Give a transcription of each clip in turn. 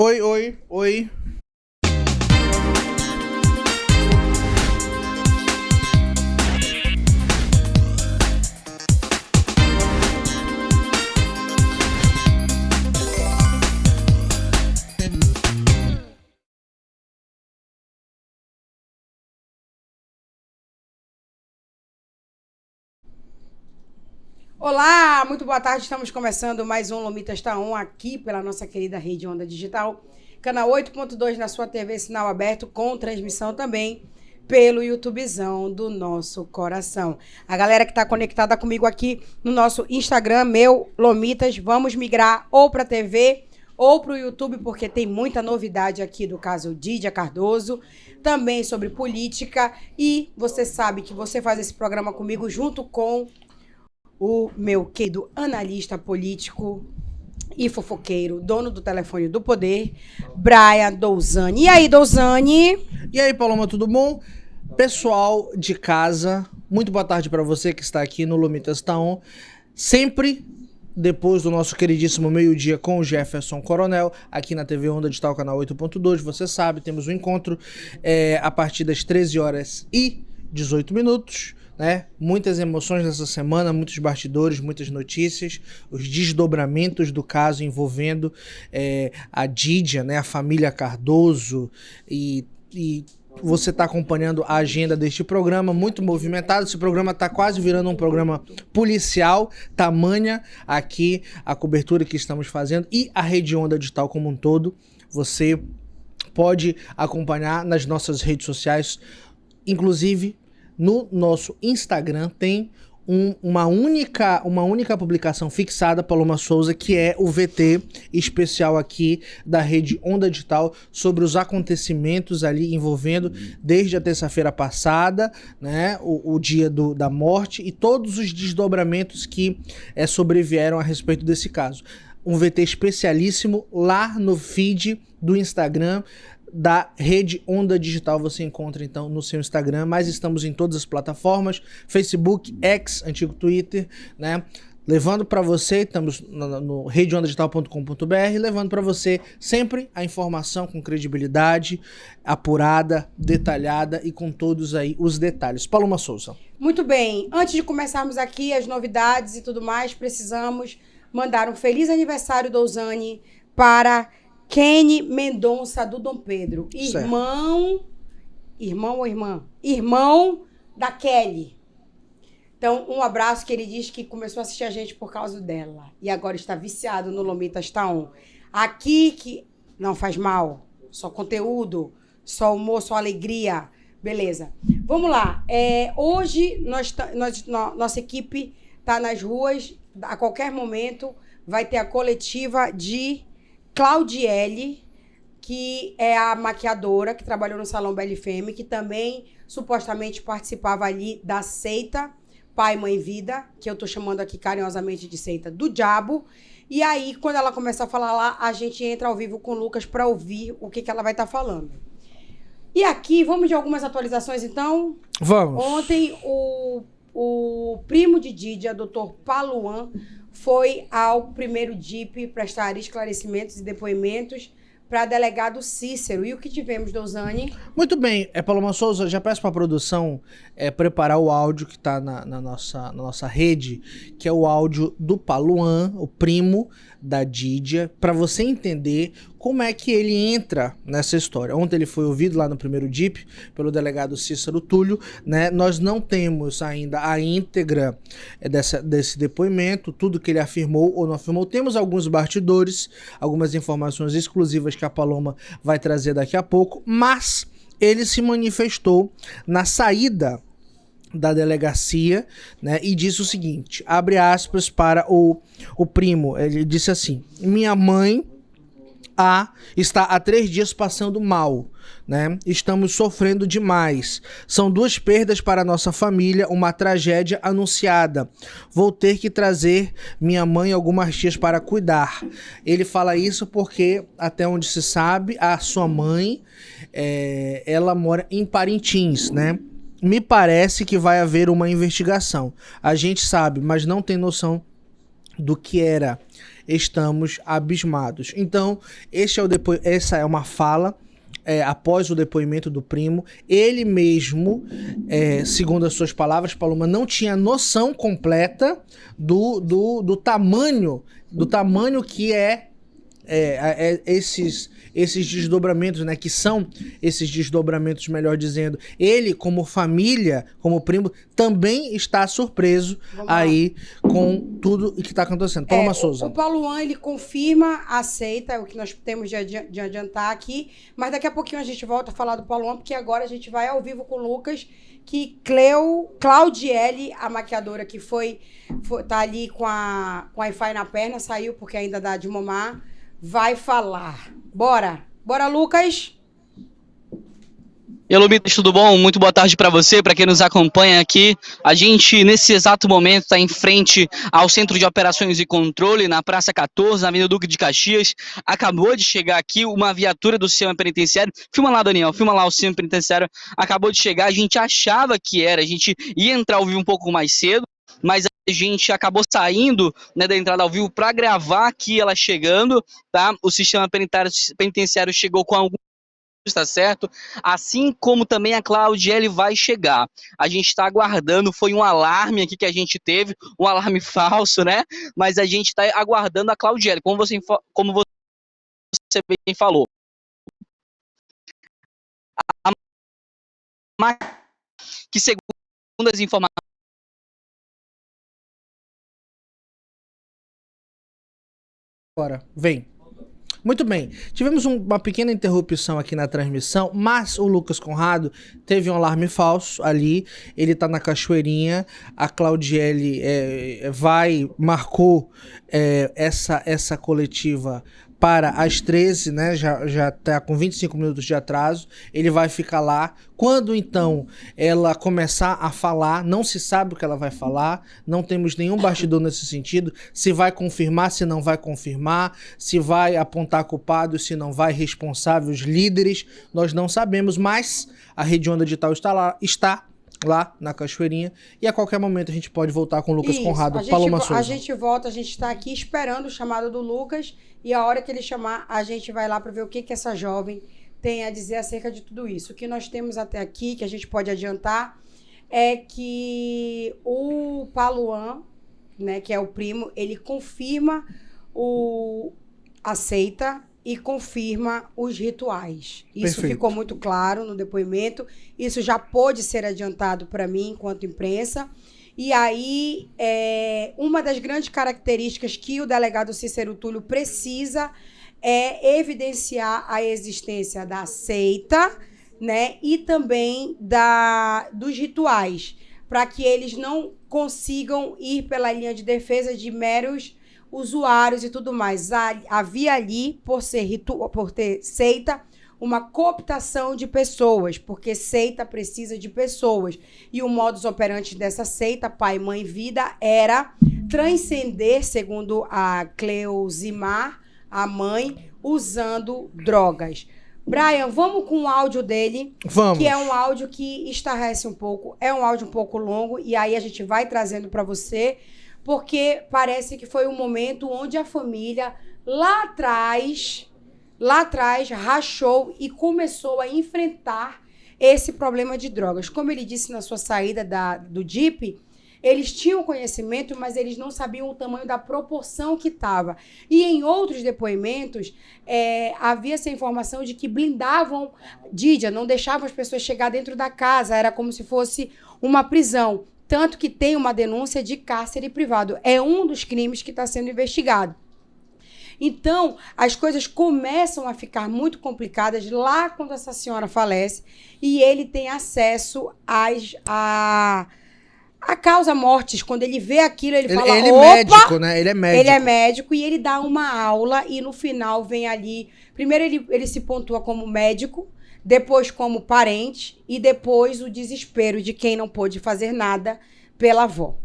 Oi, oi, oi. Olá, muito boa tarde. Estamos começando mais um Lomitas Tá On aqui pela nossa querida Rede Onda Digital, canal 8.2 na sua TV, sinal aberto, com transmissão também pelo YouTubezão do nosso coração. A galera que está conectada comigo aqui no nosso Instagram, meu Lomitas, vamos migrar ou para TV ou para o YouTube, porque tem muita novidade aqui do caso Dídia Cardoso, também sobre política, e você sabe que você faz esse programa comigo junto com o meu querido analista político e fofoqueiro, dono do telefone do poder, Brian Douzani. E aí, Douzani? E aí, Paloma, tudo bom? Pessoal de casa, muito boa tarde para você que está aqui no Lomitas Tá On. Sempre depois do nosso queridíssimo meio-dia com o Jefferson Coronel, aqui na TV Onda Digital, canal 8.2. Você sabe, temos um encontro a partir das 13 horas e 18 minutos. Né? Muitas emoções nessa semana, muitos bastidores, muitas notícias, os desdobramentos do caso envolvendo a Dídia, né? A família Cardoso, e você está acompanhando a agenda deste programa, muito movimentado. Esse programa está quase virando um programa policial, tamanha aqui a cobertura que estamos fazendo e a Rede Onda Digital como um todo. Você pode acompanhar nas nossas redes sociais, inclusive no nosso Instagram tem uma única publicação fixada, Paloma Souza, que é o VT especial aqui da Rede Onda Digital sobre os acontecimentos ali envolvendo desde a terça-feira passada, né, o dia da morte e todos os desdobramentos que sobrevieram a respeito desse caso. Um VT especialíssimo lá no feed do Instagram da Rede Onda Digital, você encontra então no seu Instagram, mas estamos em todas as plataformas, Facebook, X, antigo Twitter, né? Levando para você, estamos no redeondadigital.com.br, levando para você sempre a informação com credibilidade, apurada, detalhada e com todos aí os detalhes. Paloma Souza. Muito bem, antes de começarmos aqui as novidades e tudo mais, precisamos mandar um feliz aniversário, Douzani, para Kenny Mendonça do Dom Pedro, irmão ou irmã? Irmão da Kelly. Então, um abraço, que ele diz que começou a assistir a gente por causa dela. E agora está viciado no Lomitas Tá On. Aqui que não faz mal, só conteúdo, só humor, só alegria. Beleza. Vamos lá. Hoje, nossa equipe está nas ruas. A qualquer momento vai ter a coletiva de Claudiele, que é a maquiadora que trabalhou no Salão Belle Femme, que também supostamente participava ali da seita Pai, Mãe, Vida, que eu tô chamando aqui carinhosamente de seita do diabo. E aí, quando ela começa a falar lá, a gente entra ao vivo com o Lucas para ouvir o que ela vai estar falando. E aqui, vamos de algumas atualizações, então? Vamos. Ontem, o primo de Dídia, Dr. Paluan, foi ao primeiro DIP prestar esclarecimentos e depoimentos para delegado Cícero. E o que tivemos, Douzani? Muito bem, Paloma Souza, já peço para a produção preparar o áudio que está na nossa rede, que é o áudio do Paluan, o primo da Dídia, para você entender como é que ele entra nessa história. Ontem ele foi ouvido lá no primeiro DIP pelo delegado Cícero Túlio, né? Nós não temos ainda a íntegra desse depoimento, tudo que ele afirmou ou não afirmou. Temos alguns bastidores, algumas informações exclusivas que a Paloma vai trazer daqui a pouco, mas ele se manifestou na saída da delegacia, né, e disse o seguinte, abre aspas para o primo, ele disse assim: minha mãe está há 3 dias passando mal, né? Estamos sofrendo demais. São 2 perdas para a nossa família, uma tragédia anunciada. Vou ter que trazer minha mãe algumas dias para cuidar. Ele fala isso porque, até onde se sabe, a sua mãe, ela mora em Parintins, né? Me parece que vai haver uma investigação. A gente sabe, mas não tem noção do que era estamos abismados. Então, essa é uma fala após o depoimento do primo. Ele mesmo, segundo as suas palavras, Paloma, não tinha noção completa do tamanho que esses desdobramentos, né? Que são esses desdobramentos, melhor dizendo. Ele, como família, como primo, também está surpreso aí com tudo que está acontecendo. Paloma Souza. O Pauluan, ele confirma, aceita o que nós temos de adiantar aqui, mas daqui a pouquinho a gente volta a falar do Pauluan, porque agora a gente vai ao vivo com o Lucas, que Claudiele, a maquiadora que tá ali com a Wi-Fi na perna, saiu porque ainda dá de mamar, vai falar. Bora, Lucas. E Lumitas, tudo bom? Muito boa tarde para você, para quem nos acompanha aqui. A gente, nesse exato momento, está em frente ao Centro de Operações e Controle, na Praça 14, na Avenida Duque de Caxias. Acabou de chegar aqui uma viatura do sistema penitenciário. Filma lá, Daniel, filma lá o sistema penitenciário. Acabou de chegar, a gente achava que a gente ia entrar ao vivo um pouco mais cedo, mas a gente acabou saindo, né, da entrada ao vivo para gravar aqui ela chegando, tá? O sistema penitenciário chegou com algum, está certo? Assim como também a Claudiele vai chegar. A gente está aguardando, foi um alarme aqui que a gente teve, um alarme falso, né? Mas a gente está aguardando a Claudiele, como você bem falou. Que segundo as informações, agora, vem. Muito bem, tivemos uma pequena interrupção aqui na transmissão, mas o Lucas Conrado teve um alarme falso ali, ele tá na cachoeirinha, a Claudiele marcou essa coletiva para as 13, né, já tá com 25 minutos de atraso, ele vai ficar lá. Quando então ela começar a falar, não se sabe o que ela vai falar, não temos nenhum bastidor nesse sentido, se vai confirmar, se não vai confirmar, se vai apontar culpados, se não vai, responsáveis, líderes, nós não sabemos, mas a Rede Onda Digital está lá na cachoeirinha, e a qualquer momento a gente pode voltar com o Lucas Conrado. Paloma Souza. A gente volta, a gente está aqui esperando o chamado do Lucas, e a hora que ele chamar, a gente vai lá para ver o que essa jovem tem a dizer acerca de tudo isso. O que nós temos até aqui, que a gente pode adiantar, é que o Pauluan, né, que é o primo, ele confirma aceita e confirma os rituais. Isso Perfeito. Ficou muito claro no depoimento. Isso já pôde ser adiantado para mim, enquanto imprensa. E aí, uma das grandes características que o delegado Cícero Túlio precisa é evidenciar a existência da seita, né, e também dos rituais, para que eles não consigam ir pela linha de defesa de meros usuários e tudo mais. Havia ali, por ter seita, uma cooptação de pessoas, porque seita precisa de pessoas. E o modus operandi dessa seita, pai, mãe, vida, era transcender, segundo a Cleusimar, a mãe, usando drogas. Brian, vamos com o áudio dele. Vamos. Que é um áudio que estarrece um pouco, é um áudio um pouco longo, e aí a gente vai trazendo para você, porque parece que foi um momento onde a família, lá atrás, rachou e começou a enfrentar esse problema de drogas. Como ele disse na sua saída do DIP, eles tinham conhecimento, mas eles não sabiam o tamanho da proporção que estava. E em outros depoimentos, havia essa informação de que blindavam Dídia, não deixavam as pessoas chegar dentro da casa, era como se fosse uma prisão. Tanto que tem uma denúncia de cárcere privado. É um dos crimes que está sendo investigado. Então, as coisas começam a ficar muito complicadas lá quando essa senhora falece e ele tem acesso a causa mortes. Quando ele vê aquilo, ele fala, ele opa! É médico, né? Ele é médico. Ele é médico e ele dá uma aula e no final vem ali... Primeiro ele se pontua como médico, depois como parente e depois o desespero de quem não pôde fazer nada pela avó.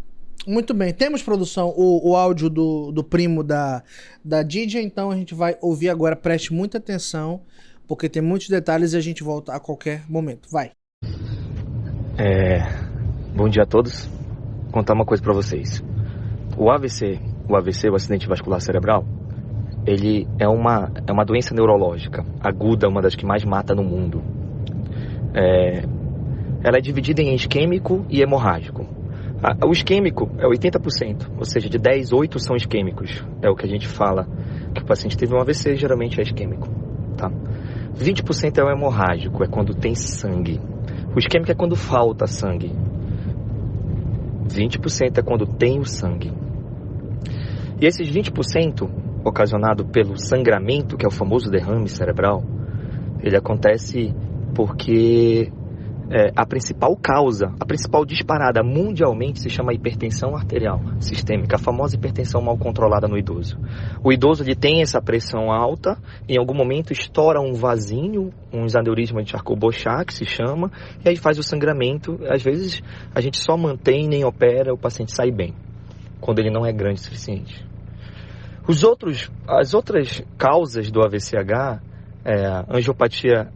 Muito bem, temos, produção, o áudio do primo da Dídia, então a gente vai ouvir agora, preste muita atenção, porque tem muitos detalhes e a gente volta a qualquer momento. Vai. Bom dia a todos. Vou contar uma coisa pra vocês. O AVC o AVC, o acidente vascular cerebral, ele é uma doença neurológica aguda, uma das que mais mata no mundo. Ela é dividida em isquêmico e hemorrágico. O isquêmico é 80%, ou seja, de 10, 8 são isquêmicos. É o que a gente fala, que o paciente teve um AVC, geralmente é isquêmico. Tá? 20% é o hemorrágico, é quando tem sangue. O isquêmico é quando falta sangue. 20% é quando tem o sangue. E esses 20%, ocasionado pelo sangramento, que é o famoso derrame cerebral, ele acontece porque a principal causa, a principal disparada mundialmente se chama hipertensão arterial sistêmica, a famosa hipertensão mal controlada no idoso. O idoso ele tem essa pressão alta, em algum momento estoura um vasinho, um aneurisma de Charcot-Bouchat, que se chama, e aí faz o sangramento. Às vezes a gente só mantém, nem opera, o paciente sai bem, quando ele não é grande o suficiente. As outras causas do AVCH, angiopatia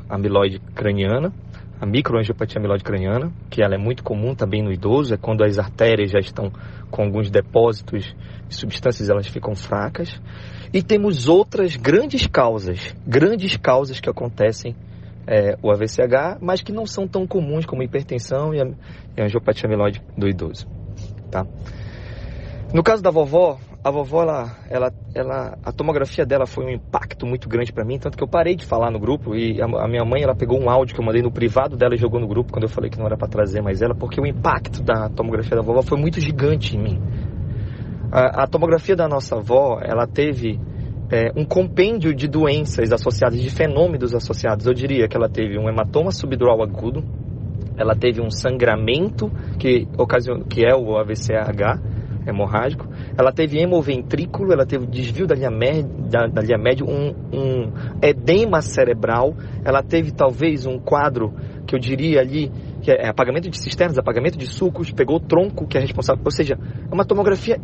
amiloide craniana, a microangiopatia amiloide craniana, que ela é muito comum também no idoso, é quando as artérias já estão com alguns depósitos de substâncias, elas ficam fracas. E temos outras grandes causas que acontecem o AVCH, mas que não são tão comuns como a hipertensão e a angiopatia amiloide do idoso. Tá? No caso da vovó, a tomografia dela foi um impacto muito grande para mim, tanto que eu parei de falar no grupo, e a minha mãe, ela pegou um áudio que eu mandei no privado dela e jogou no grupo quando eu falei que não era para trazer mais ela, porque o impacto da tomografia da vovó foi muito gigante em mim. A tomografia da nossa avó, ela teve um compêndio de doenças associadas, de fenômenos associados. Eu diria que ela teve um hematoma subdural agudo, ela teve um sangramento que é o AVCH hemorrágico, ela teve hemoventrículo, ela teve desvio da linha média, um edema cerebral, ela teve talvez um quadro que eu diria ali, que é apagamento de cisternas, apagamento de sulcos, pegou o tronco que é responsável, ou seja, é uma tomografia.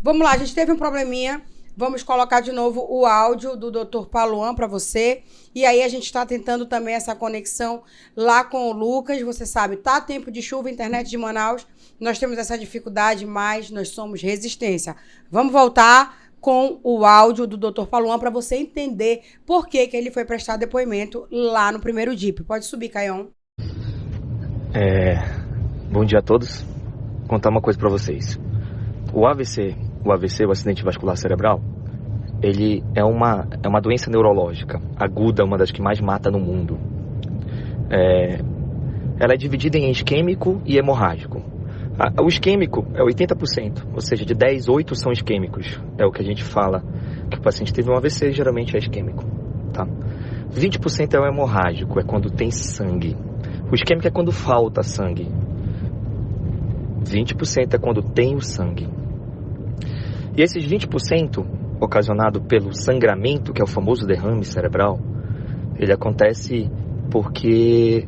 Vamos lá, a gente teve um probleminha. Vamos colocar de novo o áudio do Dr. Paluan para você. E aí a gente está tentando também essa conexão lá com o Lucas. Você sabe, tá tempo de chuva, internet de Manaus. Nós temos essa dificuldade, mas nós somos resistência. Vamos voltar com o áudio do Dr. Paluan para você entender por que ele foi prestar depoimento lá no primeiro DIP. Pode subir, Caião. Bom dia a todos. Vou contar uma coisa para vocês. O AVC, o acidente vascular cerebral, ele é uma doença neurológica aguda, uma das que mais mata no mundo. Ela é dividida em isquêmico e hemorrágico. O isquêmico é 80%, ou seja, de 10, 8 são isquêmicos. É o que a gente fala, que o paciente teve um AVC, geralmente é isquêmico. Tá? 20% é o hemorrágico, é quando tem sangue. O isquêmico é quando falta sangue. 20% é quando tem o sangue. E esses 20%, ocasionado pelo sangramento, que é o famoso derrame cerebral, ele acontece porque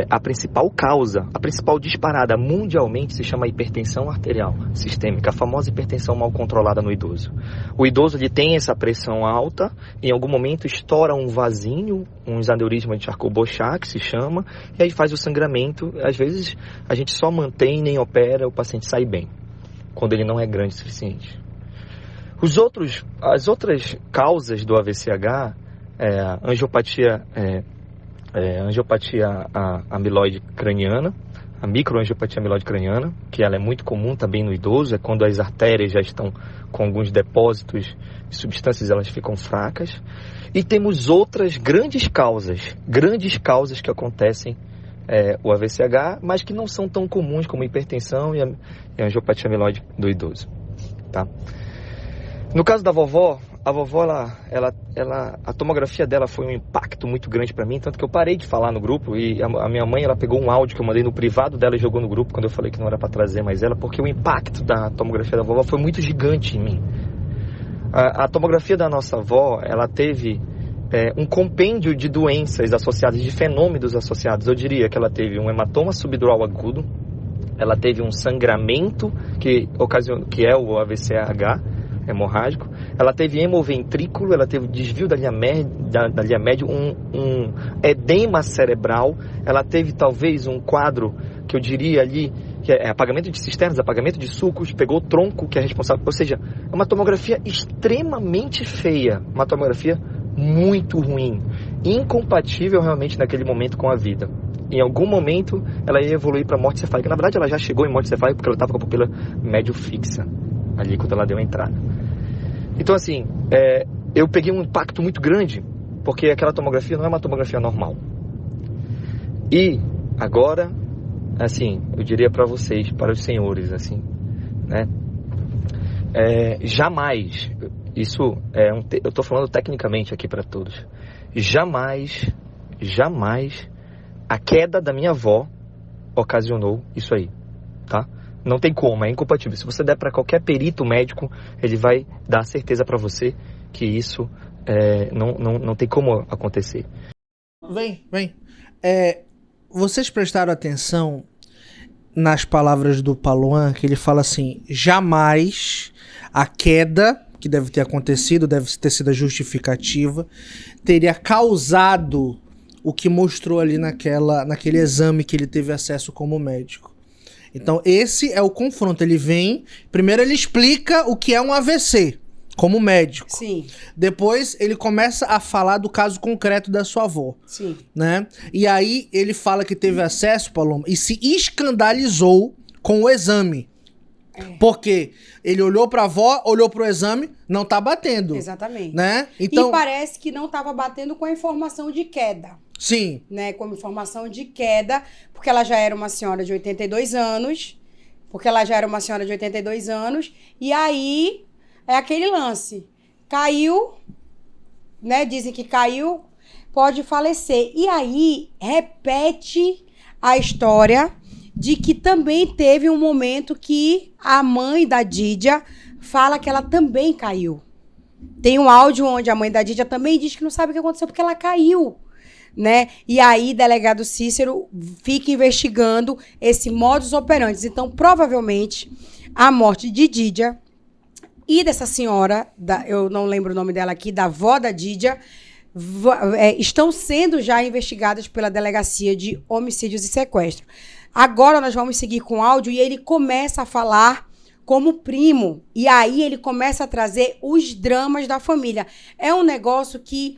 a principal causa, a principal disparada mundialmente se chama hipertensão arterial sistêmica, a famosa hipertensão mal controlada no idoso. O idoso ele tem essa pressão alta, em algum momento estoura um vasinho, um aneurisma de Charcot-Bouchat, que se chama, e aí faz o sangramento. Às vezes a gente só mantém, nem opera, o paciente sai bem, quando ele não é grande o suficiente. As outras causas do AVCH, a angiopatia amiloide craniana, a microangiopatia amiloide craniana, que ela é muito comum também no idoso, é quando as artérias já estão com alguns depósitos de substâncias, elas ficam fracas. E temos outras grandes causas que acontecem o AVCH, mas que não são tão comuns como a hipertensão e a angiopatia amiloide do idoso, tá? No caso da vovó, a tomografia dela foi um impacto muito grande para mim, tanto que eu parei de falar no grupo e a minha mãe, ela pegou um áudio que eu mandei no privado dela e jogou no grupo quando eu falei que não era para trazer mais ela, porque o impacto da tomografia da vovó foi muito gigante em mim. A tomografia da nossa avó, ela teve um compêndio de doenças associadas, de fenômenos associados. Eu diria que ela teve um hematoma subdural agudo, ela teve um sangramento que é o AVCH hemorrágico, ela teve hemoventrículo, ela teve desvio da linha média, um edema cerebral, ela teve talvez um quadro que eu diria ali, que é apagamento de cisternas, apagamento de sulcos, pegou o tronco que é responsável, ou seja, é uma tomografia extremamente feia, uma tomografia muito ruim, incompatível realmente naquele momento com a vida. Em algum momento ela ia evoluir para morte cefálica. Na verdade ela já chegou em morte cefálica porque ela estava com a pupila médio fixa ali quando ela deu a entrada. Então assim, eu peguei um impacto muito grande, porque aquela tomografia não é uma tomografia normal. E agora, assim, eu diria para vocês, para os senhores, assim, né? Jamais, isso eu estou falando tecnicamente aqui para todos, jamais a queda da minha avó ocasionou isso aí, tá? Não tem como, é incompatível. Se você der para qualquer perito médico, ele vai dar certeza para você que isso não tem como acontecer. Vem. Vocês prestaram atenção nas palavras do Paluan, que ele fala assim, jamais a queda, que deve ter acontecido, deve ter sido a justificativa, teria causado o que mostrou ali naquele exame que ele teve acesso como médico. Então esse é o confronto, ele vem, primeiro ele explica o que é um AVC, como médico. Sim. Depois ele começa a falar do caso concreto da sua avó. Sim. Né? E aí ele fala que teve acesso, Paloma, e se escandalizou com o exame. Porque ele olhou pra avó, olhou pro exame, não tá batendo. Exatamente. Né? Então, e parece que não estava batendo com a informação de queda. Sim. Né? Com informação de queda, porque ela já era uma senhora de 82 anos. E aí, é aquele lance. Caiu, né? Dizem que caiu, pode falecer. E aí, repete a história de que também teve um momento que a mãe da Dídia fala que ela também caiu. Tem um áudio onde a mãe da Dídia também diz que não sabe o que aconteceu porque ela caiu, né? E aí, delegado Cícero fica investigando esse modus operandi. Então, provavelmente, a morte de Dídia e dessa senhora, eu não lembro o nome dela aqui, da avó da Dídia, estão sendo já investigadas pela Delegacia de Homicídios e Sequestro. Agora nós vamos seguir com o áudio e ele começa a falar como primo. E aí ele começa a trazer os dramas da família. É um negócio que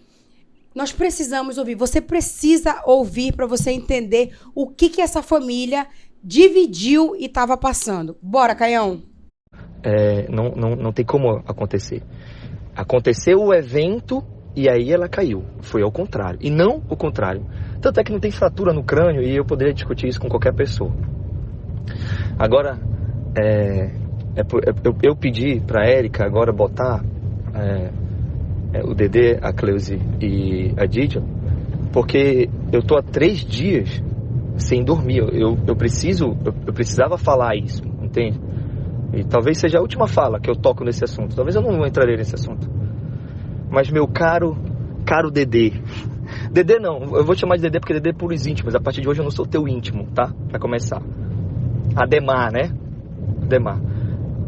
nós precisamos ouvir. Você precisa ouvir para você entender o que essa família dividiu e estava passando. Bora, Caião. Não tem como acontecer. Aconteceu o evento e aí ela caiu. Foi ao contrário. E não o contrário. Tanto é que não tem fratura no crânio e eu poderia discutir isso com qualquer pessoa. Agora, eu pedi pra Érica agora botar o Dedê, a Cleusi e a Dídia, porque eu tô há 3 dias sem dormir. Eu precisava falar isso, entende? E talvez seja a última fala que eu toco nesse assunto. Talvez eu não entrarei nesse assunto. Mas meu caro Dedê. Dedê não, eu vou te chamar de Dedê porque Dedê é puros íntimos. A partir de hoje eu não sou teu íntimo, tá? Pra começar. Ademar, né? Ademar.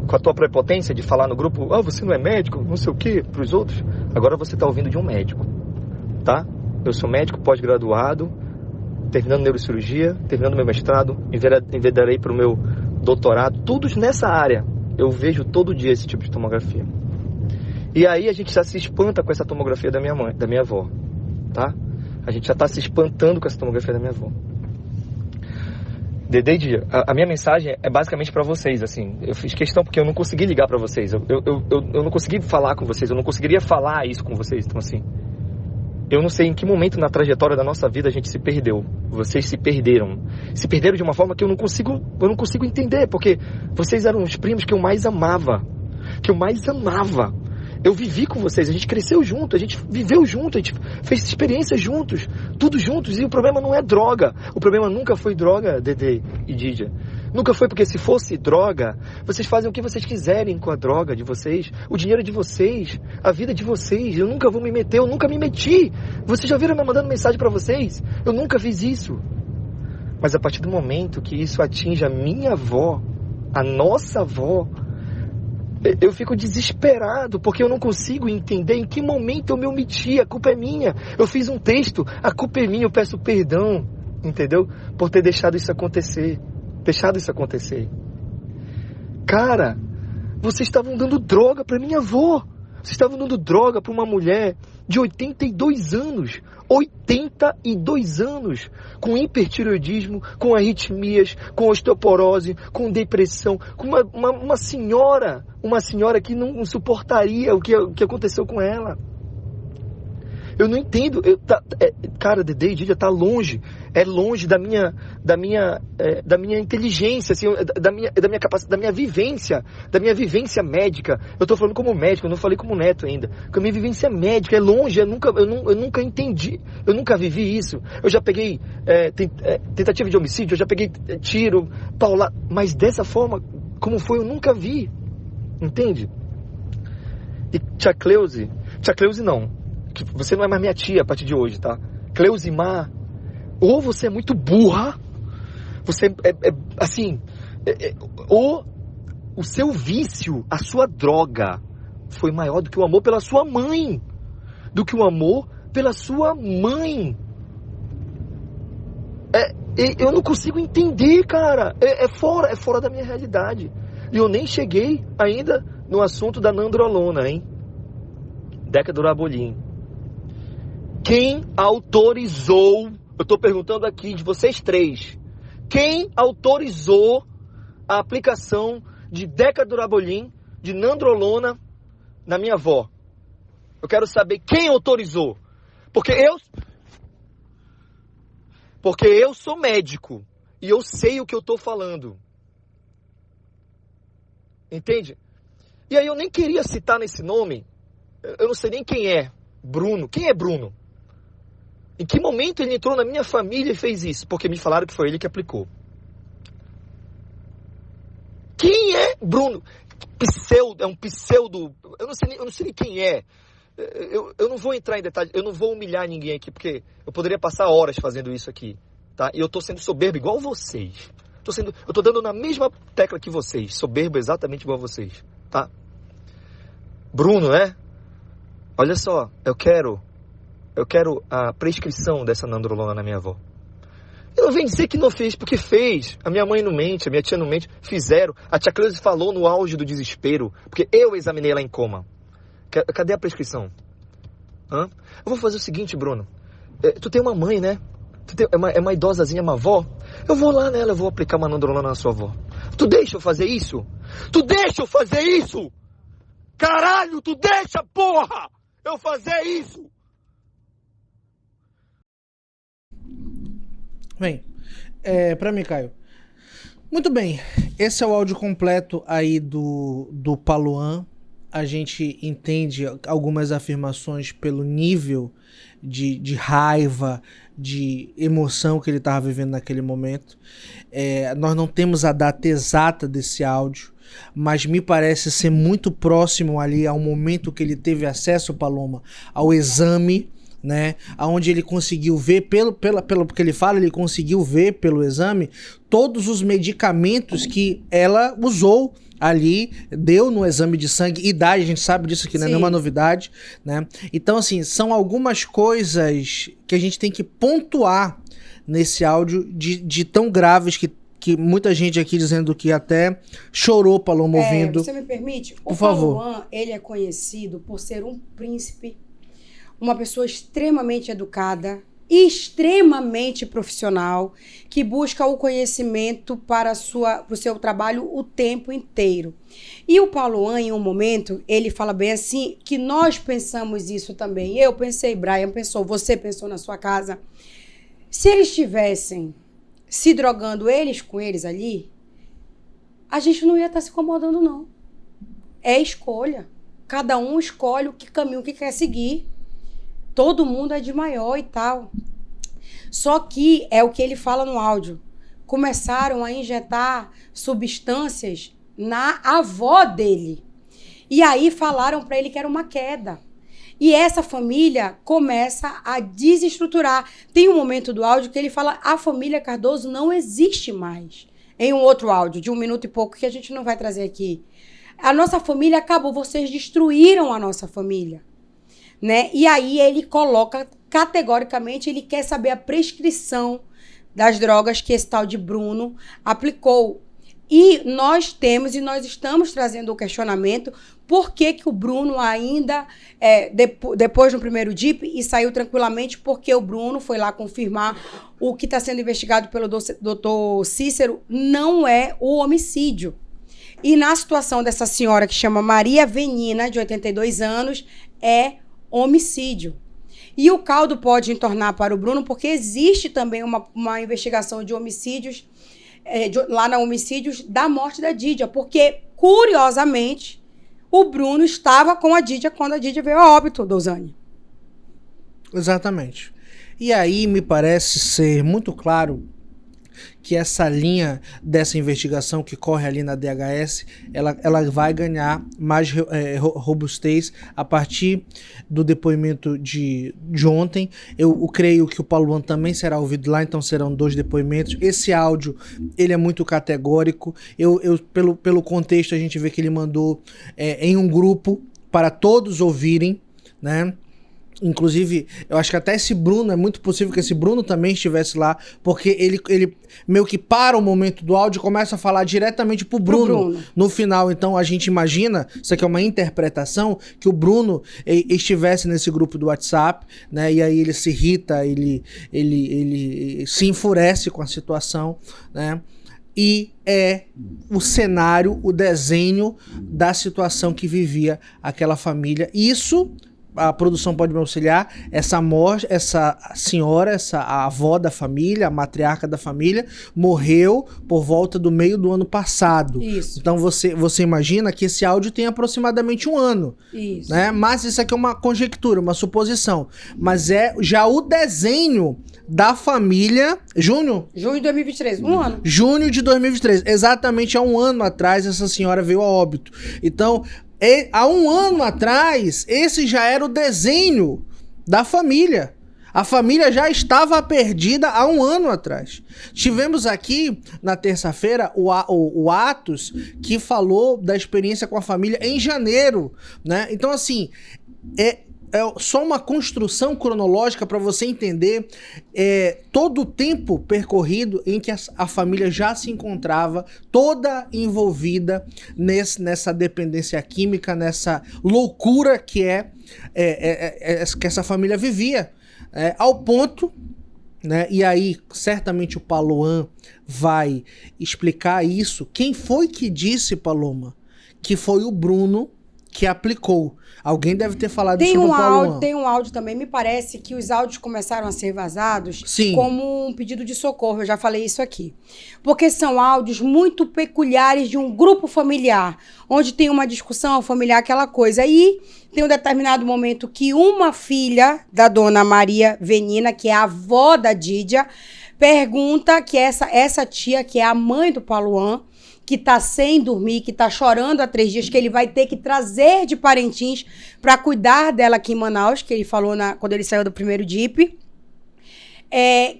Com a tua prepotência de falar no grupo, você não é médico, não sei o quê, pros outros. Agora você tá ouvindo de um médico, tá? Eu sou médico pós-graduado, terminando neurocirurgia, terminando meu mestrado, enveredarei pro meu doutorado, tudo nessa área. Eu vejo todo dia esse tipo de tomografia. E aí a gente já se espanta com essa tomografia da minha mãe, da minha avó, tá? A gente já tá se espantando com essa tomografia da minha avó. Dede e Dia, a minha mensagem é basicamente pra vocês, assim. Eu fiz questão porque eu não consegui ligar pra vocês. Eu não consegui falar com vocês, eu não conseguiria falar isso com vocês. Então, assim, eu não sei em que momento na trajetória da nossa vida a gente se perdeu. Vocês se perderam. Se perderam de uma forma que eu não consigo entender, porque vocês eram os primos que eu mais amava. Eu vivi com vocês, a gente cresceu junto, a gente viveu junto, a gente fez experiências juntos, tudo juntos. E o problema não é droga. O problema nunca foi droga, Dede e Didia. Nunca foi, porque se fosse droga, vocês fazem o que vocês quiserem com a droga de vocês, o dinheiro de vocês, a vida de vocês. Eu nunca vou me meter, eu nunca me meti. Vocês já viram me mandando mensagem pra vocês? Eu nunca fiz isso. Mas a partir do momento que isso atinge a minha avó, a nossa avó, eu fico desesperado, porque eu não consigo entender em que momento eu me omiti. A culpa é minha. Eu fiz um texto, a culpa é minha, eu peço perdão, entendeu? Por ter deixado isso acontecer. Cara, vocês estavam dando droga pra minha avó. Vocês estavam dando droga pra uma mulher de 82 anos. 82 anos. Com hipertireoidismo, com arritmias, com osteoporose, com depressão. Com uma senhora que não suportaria o que aconteceu com ela. Eu não entendo. Cara, Dede e Didia tá longe. É longe da minha inteligência, assim, da minha capacidade, da minha vivência médica. Eu tô falando como médico, eu não falei como neto ainda. Porque a minha vivência médica é longe, eu nunca entendi. Eu nunca vivi isso. Eu já peguei tentativa de homicídio, eu já peguei tiro, paulada. Mas dessa forma, como foi, eu nunca vi. Entende? E tia Cleusi não. Que você não é mais minha tia a partir de hoje, tá? Cleusimar, ou você é muito burra, você ou o seu vício, a sua droga, foi maior do que o amor pela sua mãe. Eu não consigo entender, cara. É fora da minha realidade. E eu nem cheguei ainda no assunto da nandrolona, hein? Decadurabolin. Quem autorizou, eu estou perguntando aqui de vocês três, quem autorizou a aplicação de Decadurabolin, de nandrolona na minha avó? Eu quero saber quem autorizou. Porque eu sou médico e eu sei o que eu estou falando. Entende? E aí eu nem queria citar nesse nome, eu não sei nem quem é. Bruno. Quem é Bruno? Em que momento ele entrou na minha família e fez isso? Porque me falaram que foi ele que aplicou. Quem é Bruno? É um pseudo. Eu não sei nem quem é. Eu não vou entrar em detalhes, eu não vou humilhar ninguém aqui, porque eu poderia passar horas fazendo isso aqui, tá? E eu tô sendo soberbo igual vocês. Eu tô dando na mesma tecla que vocês. Soberbo exatamente igual vocês, tá? Bruno, né? Olha só, eu quero a prescrição dessa nandrolona na minha avó. Eu não venho dizer que não fez, porque fez. A minha mãe não mente, a minha tia não mente. Fizeram. A tia Cleusi falou no auge do desespero, porque eu examinei ela em coma. Cadê a prescrição? Eu vou fazer o seguinte, Bruno. Tu tem uma mãe, né? É uma idosazinha, uma avó. Eu vou lá nela, eu vou aplicar uma nandrolona na sua avó. Tu deixa eu fazer isso? Caralho, tu deixa, porra! Eu fazer isso! Bem, pra mim, Caio. Muito bem, esse é o áudio completo aí do Paluan. A gente entende algumas afirmações pelo nível de raiva, de emoção que ele estava vivendo naquele momento. Nós não temos a data exata desse áudio, mas me parece ser muito próximo ali ao momento que ele teve acesso, Paloma, ao exame, né, aonde ele conseguiu ver, pelo que ele fala, ele conseguiu ver pelo exame todos os medicamentos que ela usou ali, deu no exame de sangue, idade, a gente sabe disso aqui, não é nenhuma novidade, né? Então, assim, são algumas coisas que a gente tem que pontuar nesse áudio de tão graves que que muita gente aqui dizendo que até chorou, Paloma, ouvindo. Você me permite? Por favor. O Paluan, ele é conhecido por ser um príncipe, uma pessoa extremamente educada, extremamente profissional, que busca o conhecimento para o seu trabalho o tempo inteiro. E o Paluan, em um momento, ele fala bem assim, que nós pensamos isso também. Eu pensei, Brian pensou, você pensou na sua casa. Se eles estivessem se drogando com eles ali, a gente não ia estar se incomodando, não. É escolha. Cada um escolhe o que caminho que quer seguir. Todo mundo é de maior e tal. Só que é o que ele fala no áudio. Começaram a injetar substâncias na avó dele. E aí falaram para ele que era uma queda. E essa família começa a desestruturar. Tem um momento do áudio que ele fala: a família Cardoso não existe mais. Em um outro áudio, de 1 minuto e pouco, que a gente não vai trazer aqui. A nossa família acabou, vocês destruíram a nossa família. Né? E aí ele coloca categoricamente, ele quer saber a prescrição das drogas que esse tal de Bruno aplicou. E nós estamos trazendo o questionamento por que o Bruno ainda, depois no primeiro DIP, e saiu tranquilamente, porque o Bruno foi lá confirmar o que está sendo investigado pelo doutor Cícero não é o homicídio. E na situação dessa senhora que chama Maria Venina, de 82 anos, é homicídio. E o caldo pode entornar para o Bruno, porque existe também uma investigação de homicídios, lá na homicídios da morte da Dídia, porque, curiosamente, o Bruno estava com a Dídia quando a Dídia veio a óbito, Douzane. Exatamente. E aí me parece ser muito claro que essa linha dessa investigação que corre ali na DHS, ela vai ganhar mais robustez a partir do depoimento de ontem. Eu creio que o Paluan também será ouvido lá, então serão 2 depoimentos. Esse áudio, ele é muito categórico. Pelo contexto, a gente vê que ele mandou em um grupo para todos ouvirem, né? Inclusive, eu acho que até esse Bruno, é muito possível que esse Bruno também estivesse lá, porque ele meio que para o momento do áudio e começa a falar diretamente pro Bruno no final. Então a gente imagina, isso aqui é uma interpretação, que o Bruno estivesse nesse grupo do WhatsApp, né? E aí ele se irrita, ele se enfurece com a situação, né? E é o cenário, o desenho da situação que vivia aquela família. Isso... A produção pode me auxiliar, essa senhora, a avó da família, a matriarca da família, morreu por volta do meio do ano passado. Isso. Então você imagina que esse áudio tem aproximadamente 1 ano. Isso. Né? Mas isso aqui é uma conjectura, uma suposição. Mas é já o desenho da família... Junho de 2023, 1 ano. Junho de 2023. Exatamente há 1 ano atrás essa senhora veio a óbito. Então... há 1 ano atrás, esse já era o desenho da família. A família já estava perdida há 1 ano atrás. Tivemos aqui, na terça-feira, o Atos, que falou da experiência com a família em janeiro, né? Então, assim, é só uma construção cronológica para você entender todo o tempo percorrido em que a família já se encontrava toda envolvida nessa dependência química, nessa loucura que que essa família vivia, ao ponto, né? E aí certamente o Paluan vai explicar isso. Quem foi que disse, Paloma, que foi o Bruno que aplicou? Alguém deve ter falado isso pro Paluan. Tem um áudio também, me parece que os áudios começaram a ser vazados Sim. como um pedido de socorro, eu já falei isso aqui. Porque são áudios muito peculiares de um grupo familiar, onde tem uma discussão familiar, aquela coisa. E tem um determinado momento que uma filha da dona Maria Venina, que é a avó da Dídia, pergunta que essa tia, que é a mãe do Paluan, que tá sem dormir, que tá chorando há 3 dias, que ele vai ter que trazer de Parintins para cuidar dela aqui em Manaus, que ele falou quando ele saiu do primeiro DIP,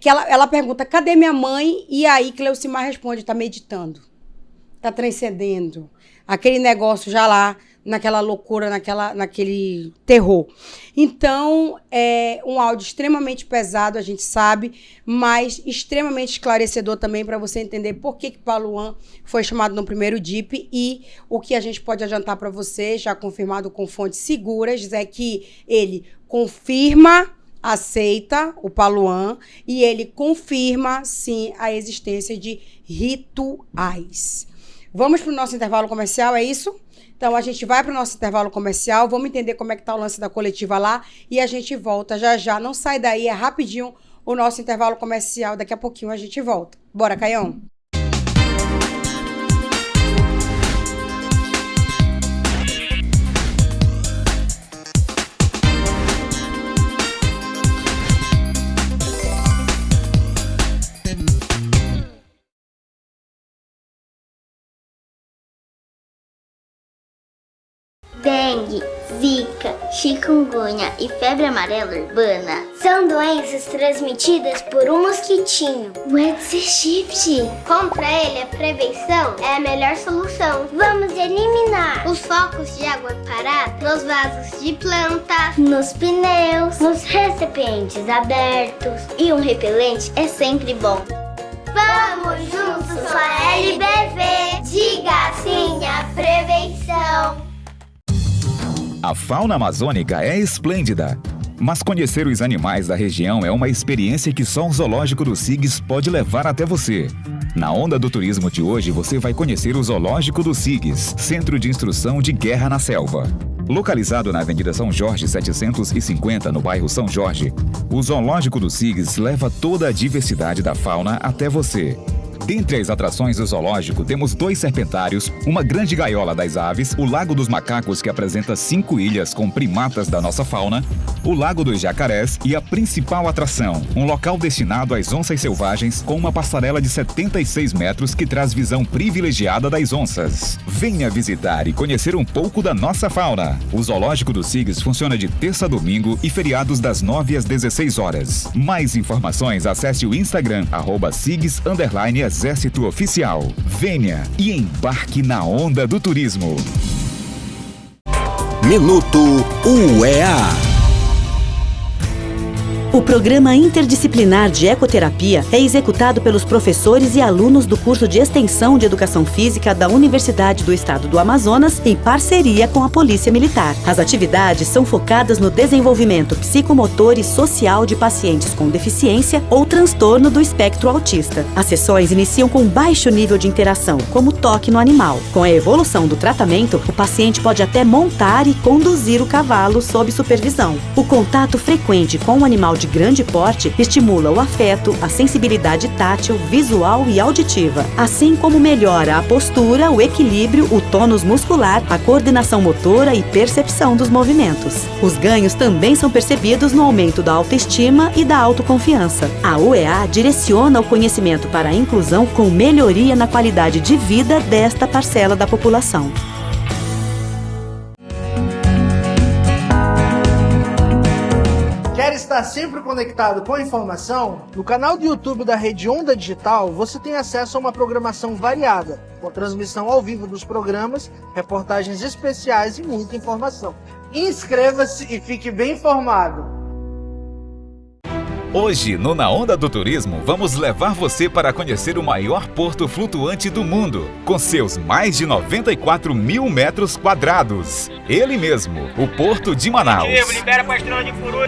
que ela pergunta, cadê minha mãe? E aí Cleucimar responde, tá meditando, tá transcendendo, aquele negócio já lá naquela loucura, naquele terror. Então, é um áudio extremamente pesado, a gente sabe, mas extremamente esclarecedor também para você entender por que Paluan foi chamado no primeiro DIP e o que a gente pode adiantar para você, já confirmado com fontes seguras, é que ele confirma, aceita o Paluan e ele confirma, sim, a existência de rituais. Vamos para o nosso intervalo comercial, é isso? Então, a gente vai para o nosso intervalo comercial, vamos entender como é que está o lance da coletiva lá e a gente volta já já. Não sai daí, é rapidinho o nosso intervalo comercial. Daqui a pouquinho a gente volta. Bora, Caião? Dengue, zika, chikungunya e febre amarela urbana são doenças transmitidas por um mosquitinho, o Aedes aegypti. Contra ele, a prevenção é a melhor solução. Vamos eliminar os focos de água parada nos vasos de plantas, nos pneus, nos recipientes abertos. E um repelente é sempre bom. Vamos juntos com a LBV. Diga sim à prevenção. A fauna amazônica é esplêndida, mas conhecer os animais da região é uma experiência que só o Zoológico do SIGS pode levar até você. Na Onda do Turismo de hoje, você vai conhecer o Zoológico do SIGS, Centro de Instrução de Guerra na Selva. Localizado na Avenida São Jorge 750, no bairro São Jorge, o Zoológico do SIGS leva toda a diversidade da fauna até você. Dentre as atrações do zoológico, temos 2 serpentários, uma grande gaiola das aves, o Lago dos Macacos, que apresenta 5 ilhas com primatas da nossa fauna, o Lago dos Jacarés e a principal atração, um local destinado às onças selvagens com uma passarela de 76 metros que traz visão privilegiada das onças. Venha visitar e conhecer um pouco da nossa fauna. O Zoológico do SIGS funciona de terça a domingo e feriados das 9 às 16 horas. Mais informações, acesse o Instagram, @SIGS_Exército Oficial. Venha e embarque na onda do turismo. Minuto UEA. O Programa Interdisciplinar de Ecoterapia é executado pelos professores e alunos do curso de Extensão de Educação Física da Universidade do Estado do Amazonas, em parceria com a Polícia Militar. As atividades são focadas no desenvolvimento psicomotor e social de pacientes com deficiência ou transtorno do espectro autista. As sessões iniciam com baixo nível de interação, como toque no animal. Com a evolução do tratamento, o paciente pode até montar e conduzir o cavalo sob supervisão. O contato frequente com o animal de grande porte estimula o afeto, a sensibilidade tátil, visual e auditiva, assim como melhora a postura, o equilíbrio, o tônus muscular, a coordenação motora e percepção dos movimentos. Os ganhos também são percebidos no aumento da autoestima e da autoconfiança. A UEA direciona o conhecimento para a inclusão com melhoria na qualidade de vida desta parcela da população. Quer estar sempre conectado com a informação? No canal do YouTube da Rede Onda Digital, você tem acesso a uma programação variada, com transmissão ao vivo dos programas, reportagens especiais e muita informação. Inscreva-se e fique bem informado. Hoje, no Na Onda do Turismo, vamos levar você para conhecer o maior porto flutuante do mundo, com seus mais de 94 mil metros quadrados. Ele mesmo, o Porto de Manaus. Libera pra estrela de Puru.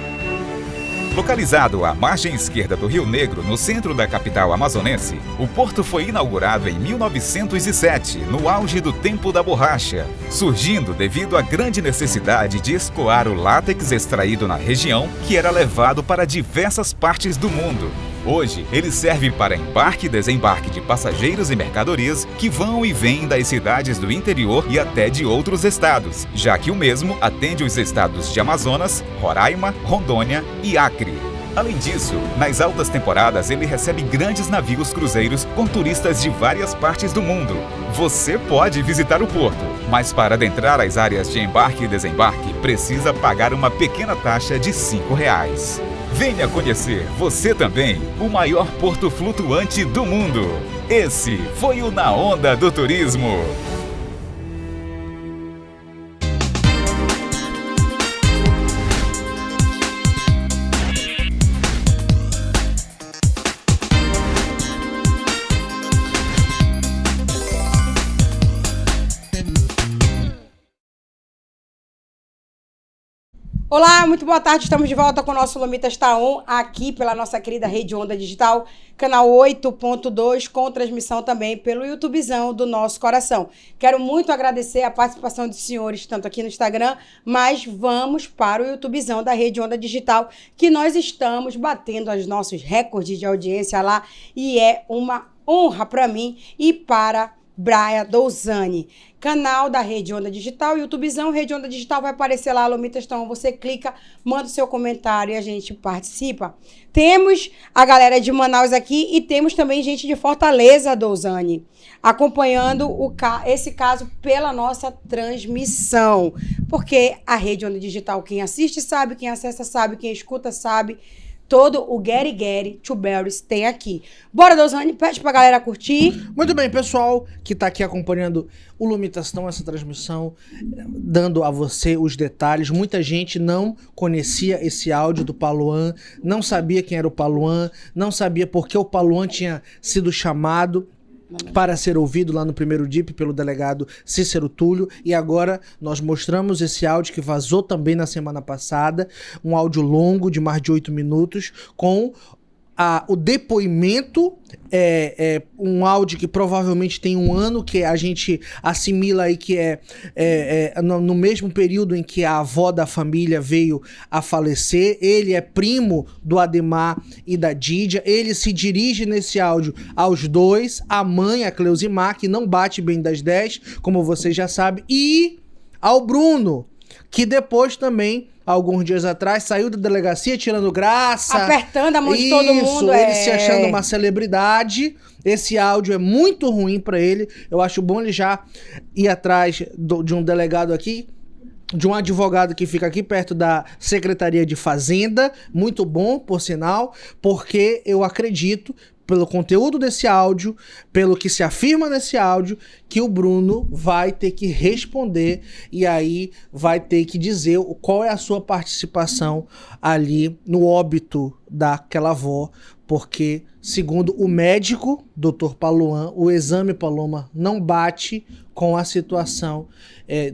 Localizado à margem esquerda do Rio Negro, no centro da capital amazonense, o porto foi inaugurado em 1907, no auge do tempo da borracha, surgindo devido à grande necessidade de escoar o látex extraído na região, que era levado para diversas partes do mundo. Hoje, ele serve para embarque e desembarque de passageiros e mercadorias que vão e vêm das cidades do interior e até de outros estados, já que o mesmo atende os estados de Amazonas, Roraima, Rondônia e Acre. Além disso, nas altas temporadas ele recebe grandes navios cruzeiros com turistas de várias partes do mundo. Você pode visitar o porto, mas para adentrar as áreas de embarque e desembarque precisa pagar uma pequena taxa de R$5. Venha conhecer, você também, o maior porto flutuante do mundo. Esse foi o Na Onda do Turismo. Olá, muito boa tarde. Estamos de volta com o nosso Lomitas Tá On, aqui pela nossa querida Rede Onda Digital, canal 8.2, com transmissão também pelo YouTubezão do nosso coração. Quero muito agradecer a participação dos senhores, tanto aqui no Instagram, mas vamos para o YouTubezão da Rede Onda Digital, que nós estamos batendo os nossos recordes de audiência lá, e é uma honra para mim e para Braia Douzani. Canal da Rede Onda Digital, YouTubezão, Rede Onda Digital, vai aparecer lá, Lomitas Tá On, você clica, manda o seu comentário e a gente participa. Temos a galera de Manaus aqui e temos também gente de Fortaleza, Douzani, acompanhando esse caso pela nossa transmissão. Porque a Rede Onda Digital, quem assiste sabe, quem acessa sabe, quem escuta sabe. Todo o Gary Gary Tuberries tem aqui. Bora, Douzani, pede pra galera curtir. Muito bem, pessoal que tá aqui acompanhando o Lomitas Tá On, essa transmissão, dando a você os detalhes. Muita gente não conhecia esse áudio do Paluan, não sabia quem era o Paluan, não sabia por que o Paluan tinha sido chamado para ser ouvido lá no primeiro DIP pelo delegado Cícero Túlio, e agora nós mostramos esse áudio que vazou também na semana passada, um áudio longo de mais de 8 minutos, com o depoimento, um áudio que provavelmente tem 1 ano, que a gente assimila aí que no mesmo período em que a avó da família veio a falecer. Ele é primo do Ademar e da Dídia. Ele se dirige nesse áudio aos dois, a mãe, a Cleusimar, que não bate bem das 10, como vocês já sabem, e ao Bruno, que depois também, alguns dias atrás, saiu da delegacia tirando graça. Apertando a mão de todo mundo. Ele se achando uma celebridade. Esse áudio é muito ruim pra ele. Eu acho bom ele já ir atrás de um delegado aqui, de um advogado que fica aqui perto da Secretaria de Fazenda. Muito bom, por sinal, porque eu acredito, pelo conteúdo desse áudio, pelo que se afirma nesse áudio, que o Bruno vai ter que responder e aí vai ter que dizer qual é a sua participação ali no óbito daquela avó, porque, segundo o médico, Dr. Paluan, o exame Paloma não bate com a situação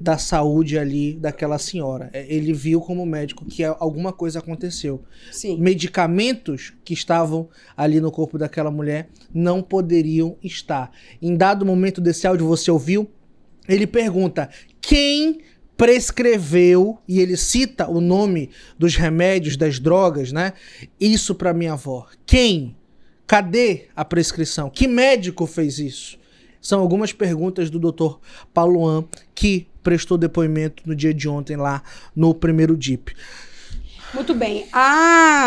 da saúde ali daquela senhora. Ele viu como médico que alguma coisa aconteceu. Sim. Medicamentos que estavam ali no corpo daquela mulher não poderiam estar. Em dado momento desse áudio, você ouviu? Ele pergunta: quem prescreveu, e ele cita o nome dos remédios, das drogas, né? Isso para minha avó. Quem? Cadê a prescrição? Que médico fez isso? São algumas perguntas do Dr. Paluan, que prestou depoimento no dia de ontem lá no primeiro DIP. Muito bem.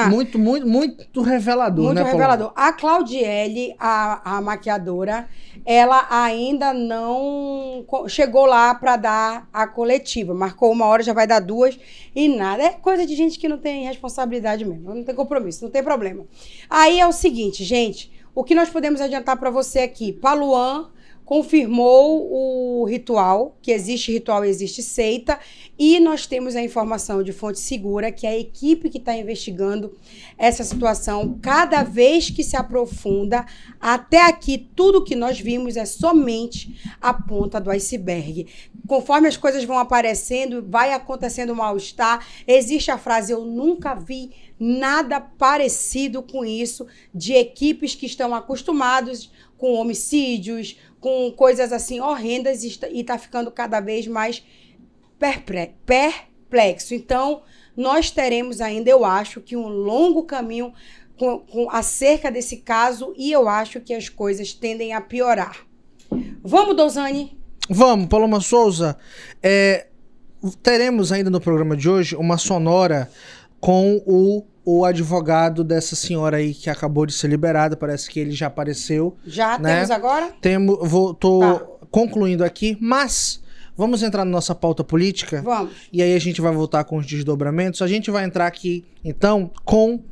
Muito revelador, muito né, revelador. A Claudiele, a maquiadora, ela ainda não chegou lá para dar a coletiva. Marcou 1 hora, já vai dar 2 e nada. É coisa de gente que não tem responsabilidade mesmo, não tem compromisso, não tem problema. Aí é o seguinte, gente, o que nós podemos adiantar para você aqui? Paluan confirmou o ritual, que existe ritual, existe seita, e nós temos a informação de fonte segura que a equipe que está investigando essa situação, cada vez que se aprofunda, até aqui tudo que nós vimos é somente a ponta do iceberg. Conforme as coisas vão aparecendo, vai acontecendo mal-estar, existe a frase: eu nunca vi nada parecido com isso, de equipes que estão acostumados com homicídios, com coisas assim horrendas, e tá ficando cada vez mais perplexo. Então, nós teremos ainda, eu acho, que um longo caminho acerca desse caso, e eu acho que as coisas tendem a piorar. Vamos, Douzani? Vamos, Paloma Souza. Teremos ainda no programa de hoje uma sonora com o advogado dessa senhora aí que acabou de ser liberada. Parece que ele já apareceu. Já, né? Temos agora? Tô concluindo aqui, mas vamos entrar na nossa pauta política? Vamos. E aí a gente vai voltar com os desdobramentos. A gente vai entrar aqui, então, com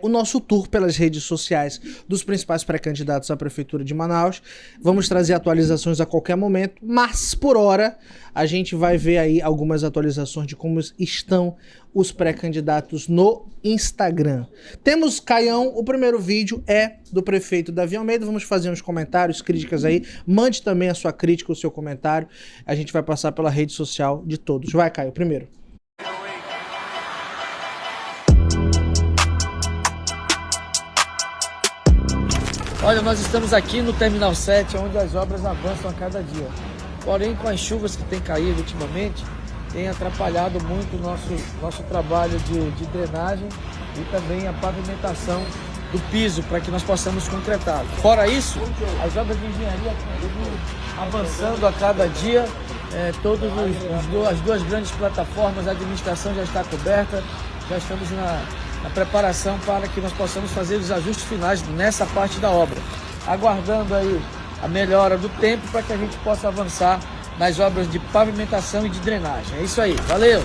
o nosso tour pelas redes sociais dos principais pré-candidatos à Prefeitura de Manaus. Vamos trazer atualizações a qualquer momento, mas por hora a gente vai ver aí algumas atualizações de como estão os pré-candidatos no Instagram. Temos, Caião, o primeiro vídeo é do prefeito Davi Almeida. Vamos fazer uns comentários, críticas aí. Mande também a sua crítica, o seu comentário. A gente vai passar pela rede social de todos. Vai, Caio, primeiro. Olha, nós estamos aqui no Terminal 7, onde as obras avançam a cada dia. Porém, com as chuvas que têm caído ultimamente, tem atrapalhado muito o nosso trabalho de drenagem e também a pavimentação do piso, para que nós possamos concretar. Fora isso, as obras de engenharia estão avançando a cada dia. As duas grandes plataformas, a administração já está coberta, já estamos na preparação para que nós possamos fazer os ajustes finais nessa parte da obra, aguardando aí a melhora do tempo para que a gente possa avançar nas obras de pavimentação e de drenagem. É isso aí, valeu!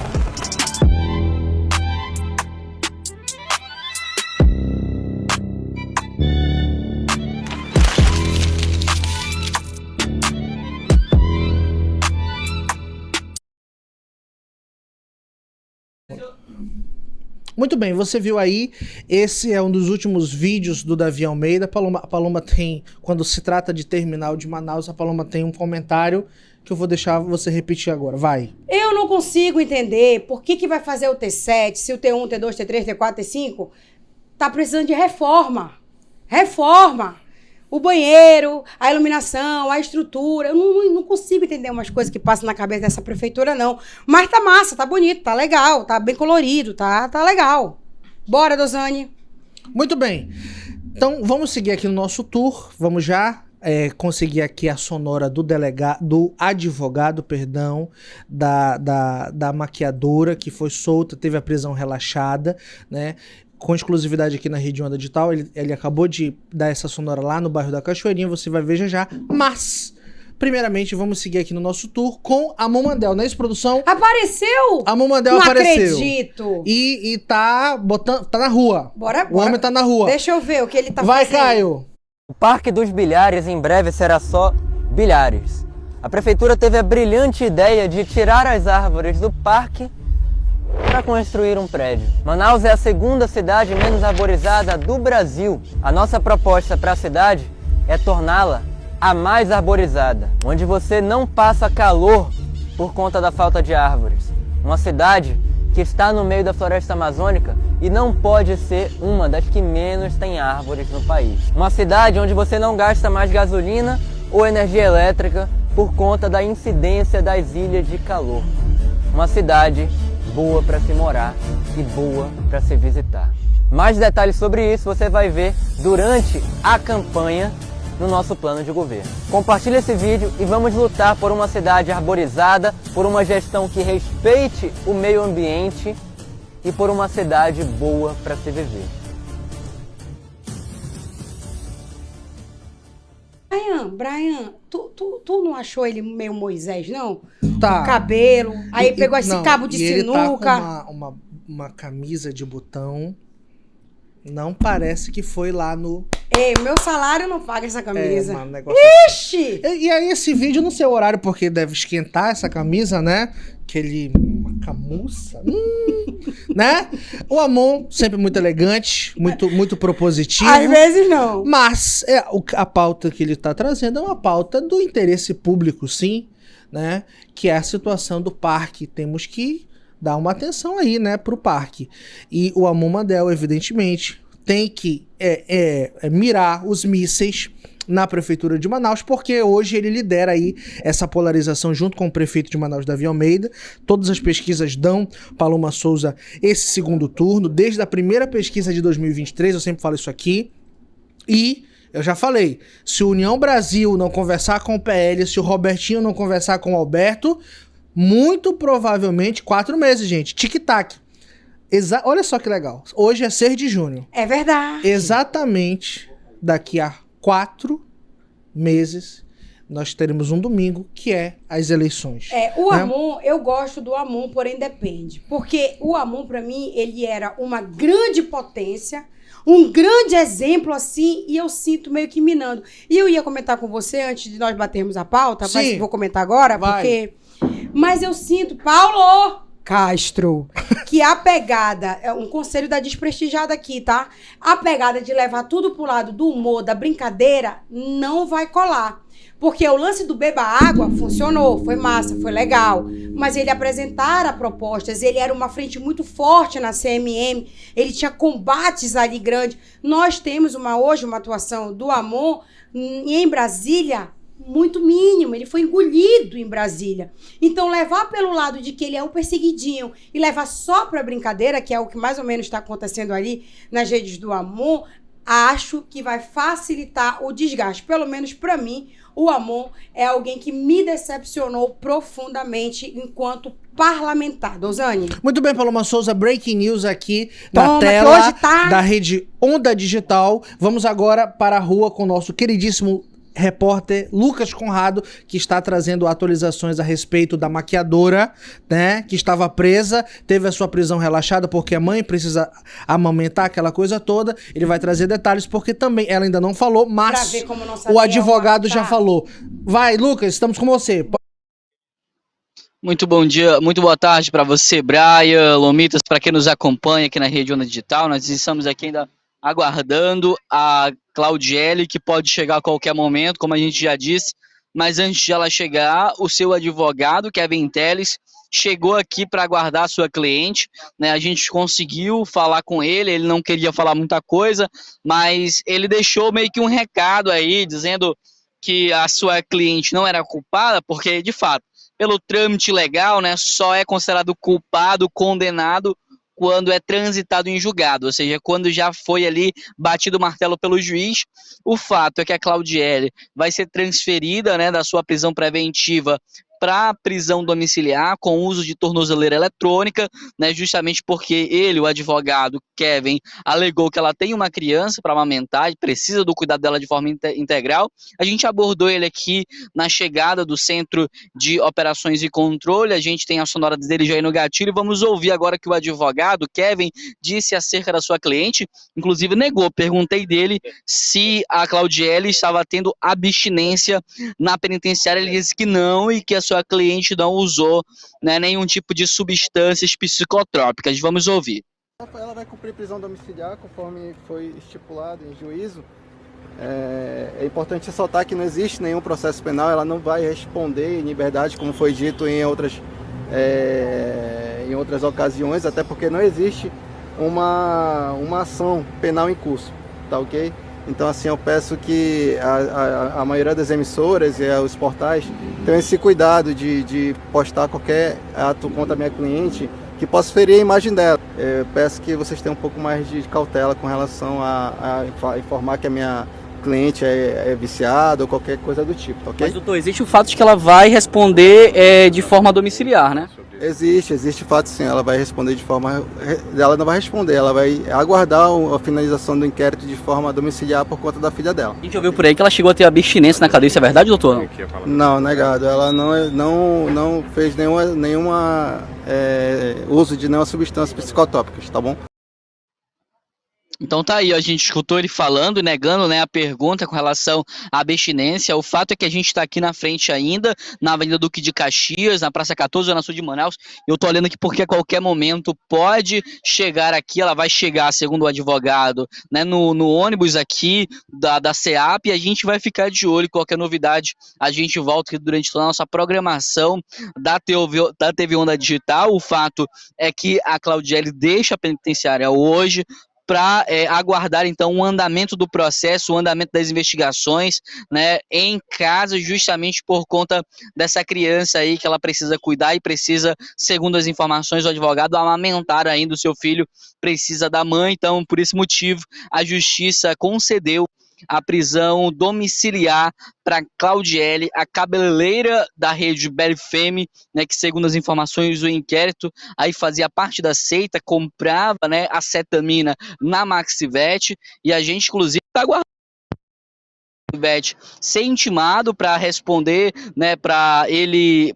Muito bem, você viu aí, esse é um dos últimos vídeos do Davi Almeida. A Paloma tem, quando se trata de terminal de Manaus, a Paloma tem um comentário que eu vou deixar você repetir agora, vai. Eu não consigo entender por que vai fazer o T7, se o T1, T2, T3, T4, T5 tá precisando de reforma. Reforma! O banheiro, a iluminação, a estrutura. Eu não consigo entender umas coisas que passam na cabeça dessa prefeitura, não. Mas tá massa, tá bonito, tá legal, tá bem colorido, tá legal. Bora, Dozane. Muito bem. Então, vamos seguir aqui no nosso tour. Vamos já conseguir aqui a sonora do advogado, da maquiadora que foi solta, teve a prisão relaxada, né? Com exclusividade aqui na Rede Onda Digital. Ele acabou de dar essa sonora lá no bairro da Cachoeirinha, você vai ver já. Mas, primeiramente, vamos seguir aqui no nosso tour com a Momandel, não é isso, produção? Apareceu? A Momandel apareceu. Não acredito. E tá na rua. Bora. O homem tá na rua. Deixa eu ver o que ele tá fazendo. Vai, Caio. O Parque dos Bilhares em breve será só bilhares. A prefeitura teve a brilhante ideia de tirar as árvores do parque para construir um prédio. Manaus é a segunda cidade menos arborizada do Brasil. A nossa proposta para a cidade é torná-la a mais arborizada, onde você não passa calor por conta da falta de árvores. Uma cidade que está no meio da floresta amazônica e não pode ser uma das que menos tem árvores no país. Uma cidade onde você não gasta mais gasolina ou energia elétrica por conta da incidência das ilhas de calor. Uma cidade boa para se morar e boa para se visitar. Mais detalhes sobre isso você vai ver durante a campanha no nosso plano de governo. Compartilhe esse vídeo e vamos lutar por uma cidade arborizada, por uma gestão que respeite o meio ambiente e por uma cidade boa para se viver. Brian, tu não achou ele meio Moisés, não? Tá. O cabelo, aí pegou esse cabo de sinuca. Ele tá com uma camisa de botão. Não parece que foi lá no... Ei, o meu salário não paga essa camisa. Um negócio Ixi! E aí esse vídeo no seu horário, porque deve esquentar essa camisa, né? Uma camuça. Né? O Amon, sempre muito elegante, muito propositivo. Às vezes não. Mas a pauta que ele tá trazendo é uma pauta do interesse público, sim, né? Que é a situação do parque. Temos que dar uma atenção aí, né, pro parque. E o Amon Mandel, evidentemente, tem que mirar os mísseis na prefeitura de Manaus, porque hoje ele lidera aí essa polarização junto com o prefeito de Manaus, Davi Almeida. Todas as pesquisas dão Paloma Souza esse segundo turno, desde a primeira pesquisa de 2023, eu sempre falo isso aqui, e eu já falei, se o União Brasil não conversar com o PL, se o Robertinho não conversar com o Alberto, muito provavelmente 4 meses, gente, tic-tac. Olha só que legal, hoje é 6 de junho. É verdade. Exatamente daqui a 4 meses, nós teremos um domingo, que é as eleições. O Amon, eu gosto do Amon, porém depende. Porque o Amon, pra mim, ele era uma grande potência, um grande exemplo, assim, e eu sinto meio que minando. E eu ia comentar com você, antes de nós batermos a pauta, mas vou comentar agora, porque... Mas eu sinto... Paulo! Castro, que a pegada, é um conselho da desprestigiada aqui, tá? A pegada de levar tudo pro lado do humor, da brincadeira, não vai colar. Porque o lance do beba água funcionou, foi massa, foi legal. Mas ele apresentara propostas, ele era uma frente muito forte na CMM, ele tinha combates ali grandes. Nós temos hoje uma atuação do Amon em Brasília muito mínimo, ele foi engolido em Brasília. Então, levar pelo lado de que ele é um perseguidinho e levar só pra brincadeira, que é o que mais ou menos está acontecendo ali nas redes do Amon, acho que vai facilitar o desgaste. Pelo menos para mim, o Amon é alguém que me decepcionou profundamente enquanto parlamentar. Dozane? Muito bem, Paloma Souza, breaking news aqui Toma, na tela hoje tá... da rede Onda Digital. Vamos agora para a rua com o nosso queridíssimo repórter Lucas Conrado, que está trazendo atualizações a respeito da maquiadora, né, que estava presa, teve a sua prisão relaxada porque a mãe precisa amamentar, aquela coisa toda. Ele vai trazer detalhes porque também ela ainda não falou, mas o advogado já falou. Vai, Lucas, estamos com você. Muito bom dia, muito boa tarde para você, Brian, Lomitas, para quem nos acompanha aqui na Rede Onda Digital. Nós estamos aqui ainda aguardando a Claudiele, que pode chegar a qualquer momento, como a gente já disse, mas antes de ela chegar, o seu advogado, Kevin Telles, chegou aqui para aguardar a sua cliente, né? A gente conseguiu falar com ele, ele não queria falar muita coisa, mas ele deixou meio que um recado aí, dizendo que a sua cliente não era culpada, porque, de fato, pelo trâmite legal, né, só é considerado culpado, condenado, quando é transitado em julgado, ou seja, quando já foi ali batido o martelo pelo juiz. O fato é que a Claudiele vai ser transferida, né, da sua prisão preventiva para prisão domiciliar com uso de tornozeleira eletrônica, né, justamente porque ele, o advogado Kevin, alegou que ela tem uma criança para amamentar e precisa do cuidado dela de forma integral. A gente abordou ele aqui na chegada do Centro de Operações e Controle, a gente tem a sonora dele já aí no gatilho, e vamos ouvir agora que o advogado Kevin disse acerca da sua cliente, inclusive negou. Perguntei dele se a Claudiele estava tendo abstinência na penitenciária, ele disse que não e que a sua cliente não usou, né, nenhum tipo de substâncias psicotrópicas. Vamos ouvir. Ela vai cumprir prisão domiciliar conforme foi estipulado em juízo. É importante ressaltar que não existe nenhum processo penal, ela não vai responder em liberdade, como foi dito em outras ocasiões, até porque não existe uma ação penal em curso, tá ok? Então, assim, eu peço que a maioria das emissoras e os portais tenham esse cuidado de postar qualquer ato contra a minha cliente que possa ferir a imagem dela. Eu peço que vocês tenham um pouco mais de cautela com relação a informar que a minha cliente é viciada ou qualquer coisa do tipo, ok? Mas, doutor, existe o fato de que ela vai responder de forma domiciliar, né? Existe o fato, sim. Ela vai responder de forma... Ela não vai responder, ela vai aguardar a finalização do inquérito de forma domiciliar por conta da filha dela. A gente ouviu por aí que ela chegou a ter abstinência na cadeia, isso é verdade, doutor? Não, negado. Ela não fez nenhuma uso de nenhuma substância psicotrópica, tá bom? Então tá aí, a gente escutou ele falando, negando, né, a pergunta com relação à abstinência. O fato é que a gente está aqui na frente ainda, na Avenida Duque de Caxias, na Praça 14, Zona Sul de Manaus. Eu tô olhando aqui porque a qualquer momento pode chegar aqui, ela vai chegar, segundo o advogado, né, no ônibus aqui da SEAP, e a gente vai ficar de olho. Qualquer novidade, a gente volta aqui durante toda a nossa programação da TV Onda Digital. O fato é que a Claudiele deixa a penitenciária hoje, para aguardar então o andamento do processo, o andamento das investigações, né, em casa, justamente por conta dessa criança aí que ela precisa cuidar e precisa, segundo as informações do advogado, amamentar ainda o seu filho, precisa da mãe. Então, por esse motivo, a justiça concedeu a prisão domiciliar para Claudiele, a cabeleireira da rede Belifeme, né, que segundo as informações do inquérito, aí fazia parte da seita, comprava, né, a cetamina na Maxivete, e a gente inclusive está aguardando ser intimado para responder, né, para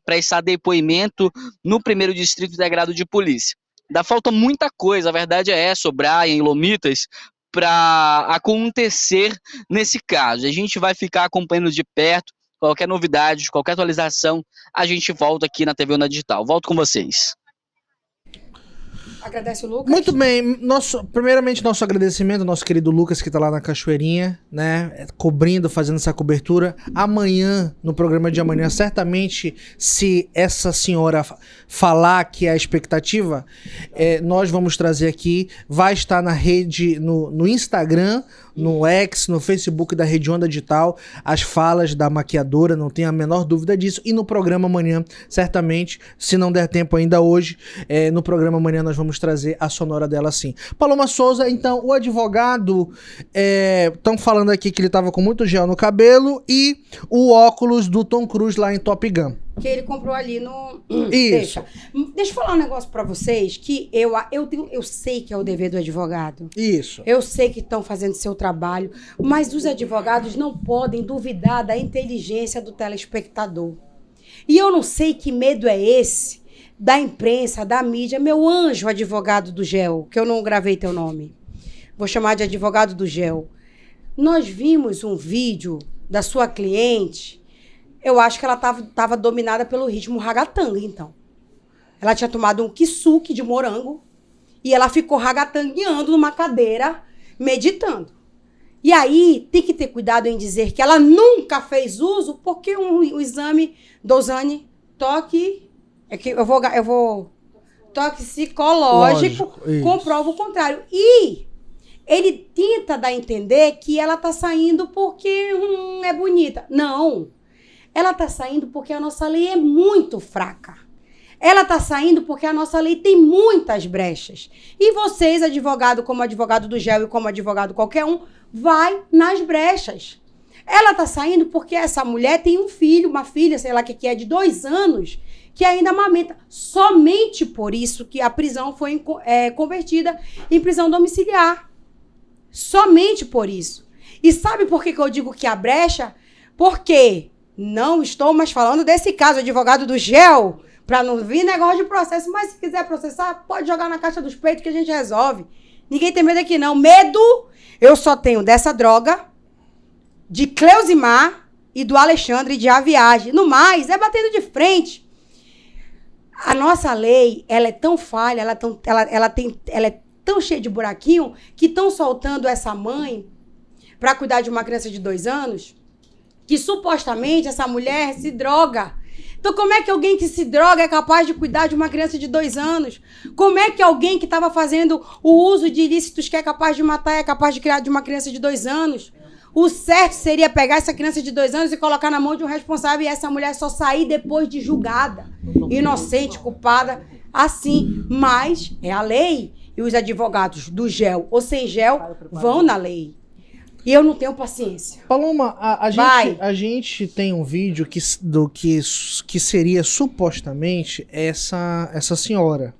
prestar depoimento no 1º Distrito Integrado de Polícia. Ainda falta muita coisa, a verdade é essa, Brian e Lomitas, para acontecer nesse caso. A gente vai ficar acompanhando de perto qualquer novidade, qualquer atualização, a gente volta aqui na TV Onda Digital. Volto com vocês. Agradece o Lucas. Muito bem. Primeiramente, nosso agradecimento ao nosso querido Lucas, que tá lá na Cachoeirinha, né? Cobrindo, fazendo essa cobertura. Amanhã, no programa de amanhã, certamente, se essa senhora falar que é a expectativa, nós vamos trazer aqui. Vai estar na rede, no Instagram, no X, no Facebook da Rede Onda Digital, as falas da maquiadora, não tenho a menor dúvida disso. E no programa amanhã, certamente, se não der tempo ainda hoje, no programa amanhã nós vamos trazer a sonora dela sim. Paloma Souza, então, o advogado, estão falando aqui que ele tava com muito gel no cabelo e o óculos do Tom Cruise lá em Top Gun. Que ele comprou ali no... Isso. Deixa eu falar um negócio pra vocês, que eu sei que é o dever do advogado. Isso. Eu sei que estão fazendo seu trabalho, mas os advogados não podem duvidar da inteligência do telespectador. E eu não sei que medo é esse da imprensa, da mídia. Meu anjo advogado do GEL, que eu não gravei teu nome. Vou chamar de advogado do GEL. Nós vimos um vídeo da sua cliente... Eu acho que ela tava dominada pelo ritmo ragatanga, então. Ela tinha tomado um kisuke de morango e ela ficou ragatangueando numa cadeira, meditando. E aí, tem que ter cuidado em dizer que ela nunca fez uso, porque o exame Dozani toque... toxicológico comprova o contrário. E ele tenta dar a entender que ela tá saindo porque é bonita. Não. Ela tá saindo porque a nossa lei é muito fraca. Ela tá saindo porque a nossa lei tem muitas brechas. E vocês, advogado, como advogado do GEL e como advogado qualquer um, vai nas brechas. Ela tá saindo porque essa mulher tem um filho, uma filha, sei lá o que é, de 2 anos, que ainda amamenta. Somente por isso que a prisão foi convertida em prisão domiciliar. Somente por isso. E sabe por que eu digo que há brecha? Porque... Não estou mais falando desse caso, advogado do GEL, para não vir negócio de processo. Mas se quiser processar, pode jogar na caixa dos peitos que a gente resolve. Ninguém tem medo aqui, não. Medo eu só tenho dessa droga, de Cleusimar e do Alexandre de A Viagem. No mais, é batendo de frente. A nossa lei, ela é tão falha, ela é tão cheia de buraquinho, que estão soltando essa mãe para cuidar de uma criança de 2 anos... que supostamente essa mulher se droga. Então como é que alguém que se droga é capaz de cuidar de uma criança de 2 anos? Como é que alguém que estava fazendo o uso de ilícitos que é capaz de matar é capaz de criar de uma criança de 2 anos? O certo seria pegar essa criança de 2 anos e colocar na mão de um responsável e essa mulher só sair depois de julgada. Inocente, culpada, assim. Mas é a lei. E os advogados do GEL ou sem GEL vão na lei. E eu não tenho paciência. Paloma, a gente tem um vídeo que seria supostamente essa senhora,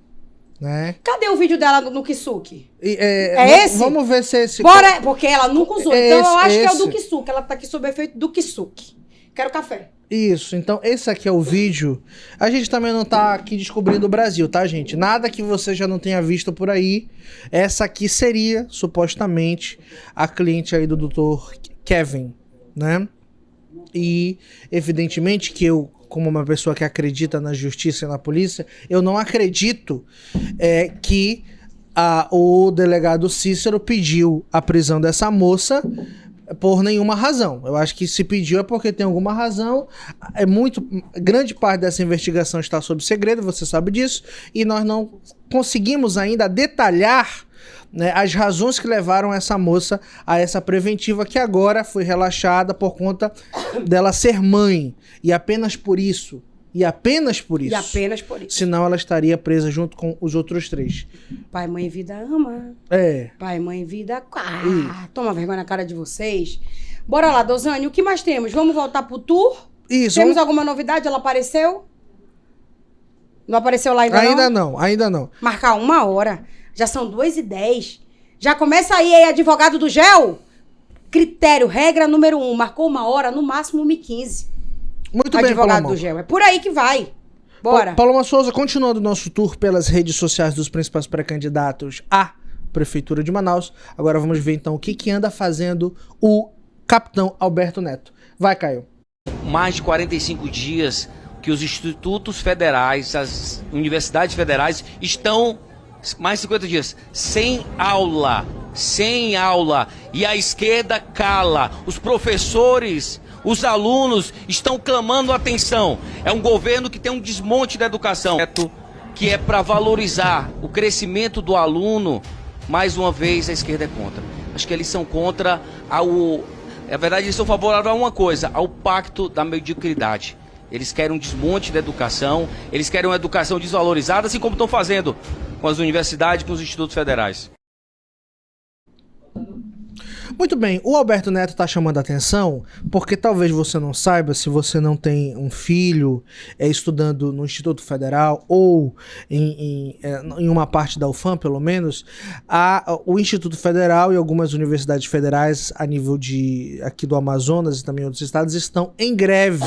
né? Cadê o vídeo dela no kisuke? É esse? Vamos ver se é esse. Bora, porque ela nunca usou. Então eu acho que é o do kisuke. Ela tá aqui sob efeito do kisuke. Quero café. Isso, então esse aqui é o vídeo. A gente também não tá aqui descobrindo o Brasil, tá, gente? Nada que você já não tenha visto por aí. Essa aqui seria, supostamente, a cliente aí do Dr. Kevin, né? E, evidentemente, que eu, como uma pessoa que acredita na justiça e na polícia, eu não acredito que o delegado Cícero pediu a prisão dessa moça por nenhuma razão. Eu acho que se pediu é porque tem alguma razão. Grande parte dessa investigação está sob segredo, você sabe disso, e nós não conseguimos ainda detalhar, né, as razões que levaram essa moça a essa preventiva que agora foi relaxada por conta dela ser mãe. E apenas por isso. E apenas por isso. Senão ela estaria presa junto com os outros 3. Pai, mãe e vida ama. Pai, mãe e vida... Toma vergonha na cara de vocês. Bora lá, Dozani, o que mais temos? Vamos voltar pro tour? Isso. Temos alguma novidade? Ela apareceu? Não apareceu lá ainda não? Ainda não. Marcar 1 hora. Já são 2h10. Já começa aí, advogado do GEL? Critério, regra número 1. Marcou 1 hora, no máximo 1h15. Muito bem, advogado do GEL. É por aí que vai. Bora. Paloma Souza, continuando o nosso tour pelas redes sociais dos principais pré-candidatos à Prefeitura de Manaus. Agora vamos ver então o que anda fazendo o capitão Alberto Neto. Vai, Caio. Mais de 45 dias que os institutos federais, as universidades federais estão mais de 50 dias, sem aula, e a esquerda cala, os professores, os alunos estão clamando atenção. É um governo que tem um desmonte da educação, que é para valorizar o crescimento do aluno. Mais uma vez a esquerda é contra. Acho que eles são contra na verdade eles são favoráveis a uma coisa, ao pacto da mediocridade. Eles querem um desmonte da educação, eles querem uma educação desvalorizada, assim como estão fazendo com as universidades, com os institutos federais. Muito bem, o Alberto Neto está chamando a atenção porque talvez você não saiba, se você não tem um filho estudando no Instituto Federal ou em uma parte da UFAM, pelo menos, o Instituto Federal e algumas universidades federais a nível aqui do Amazonas e também outros estados estão em greve,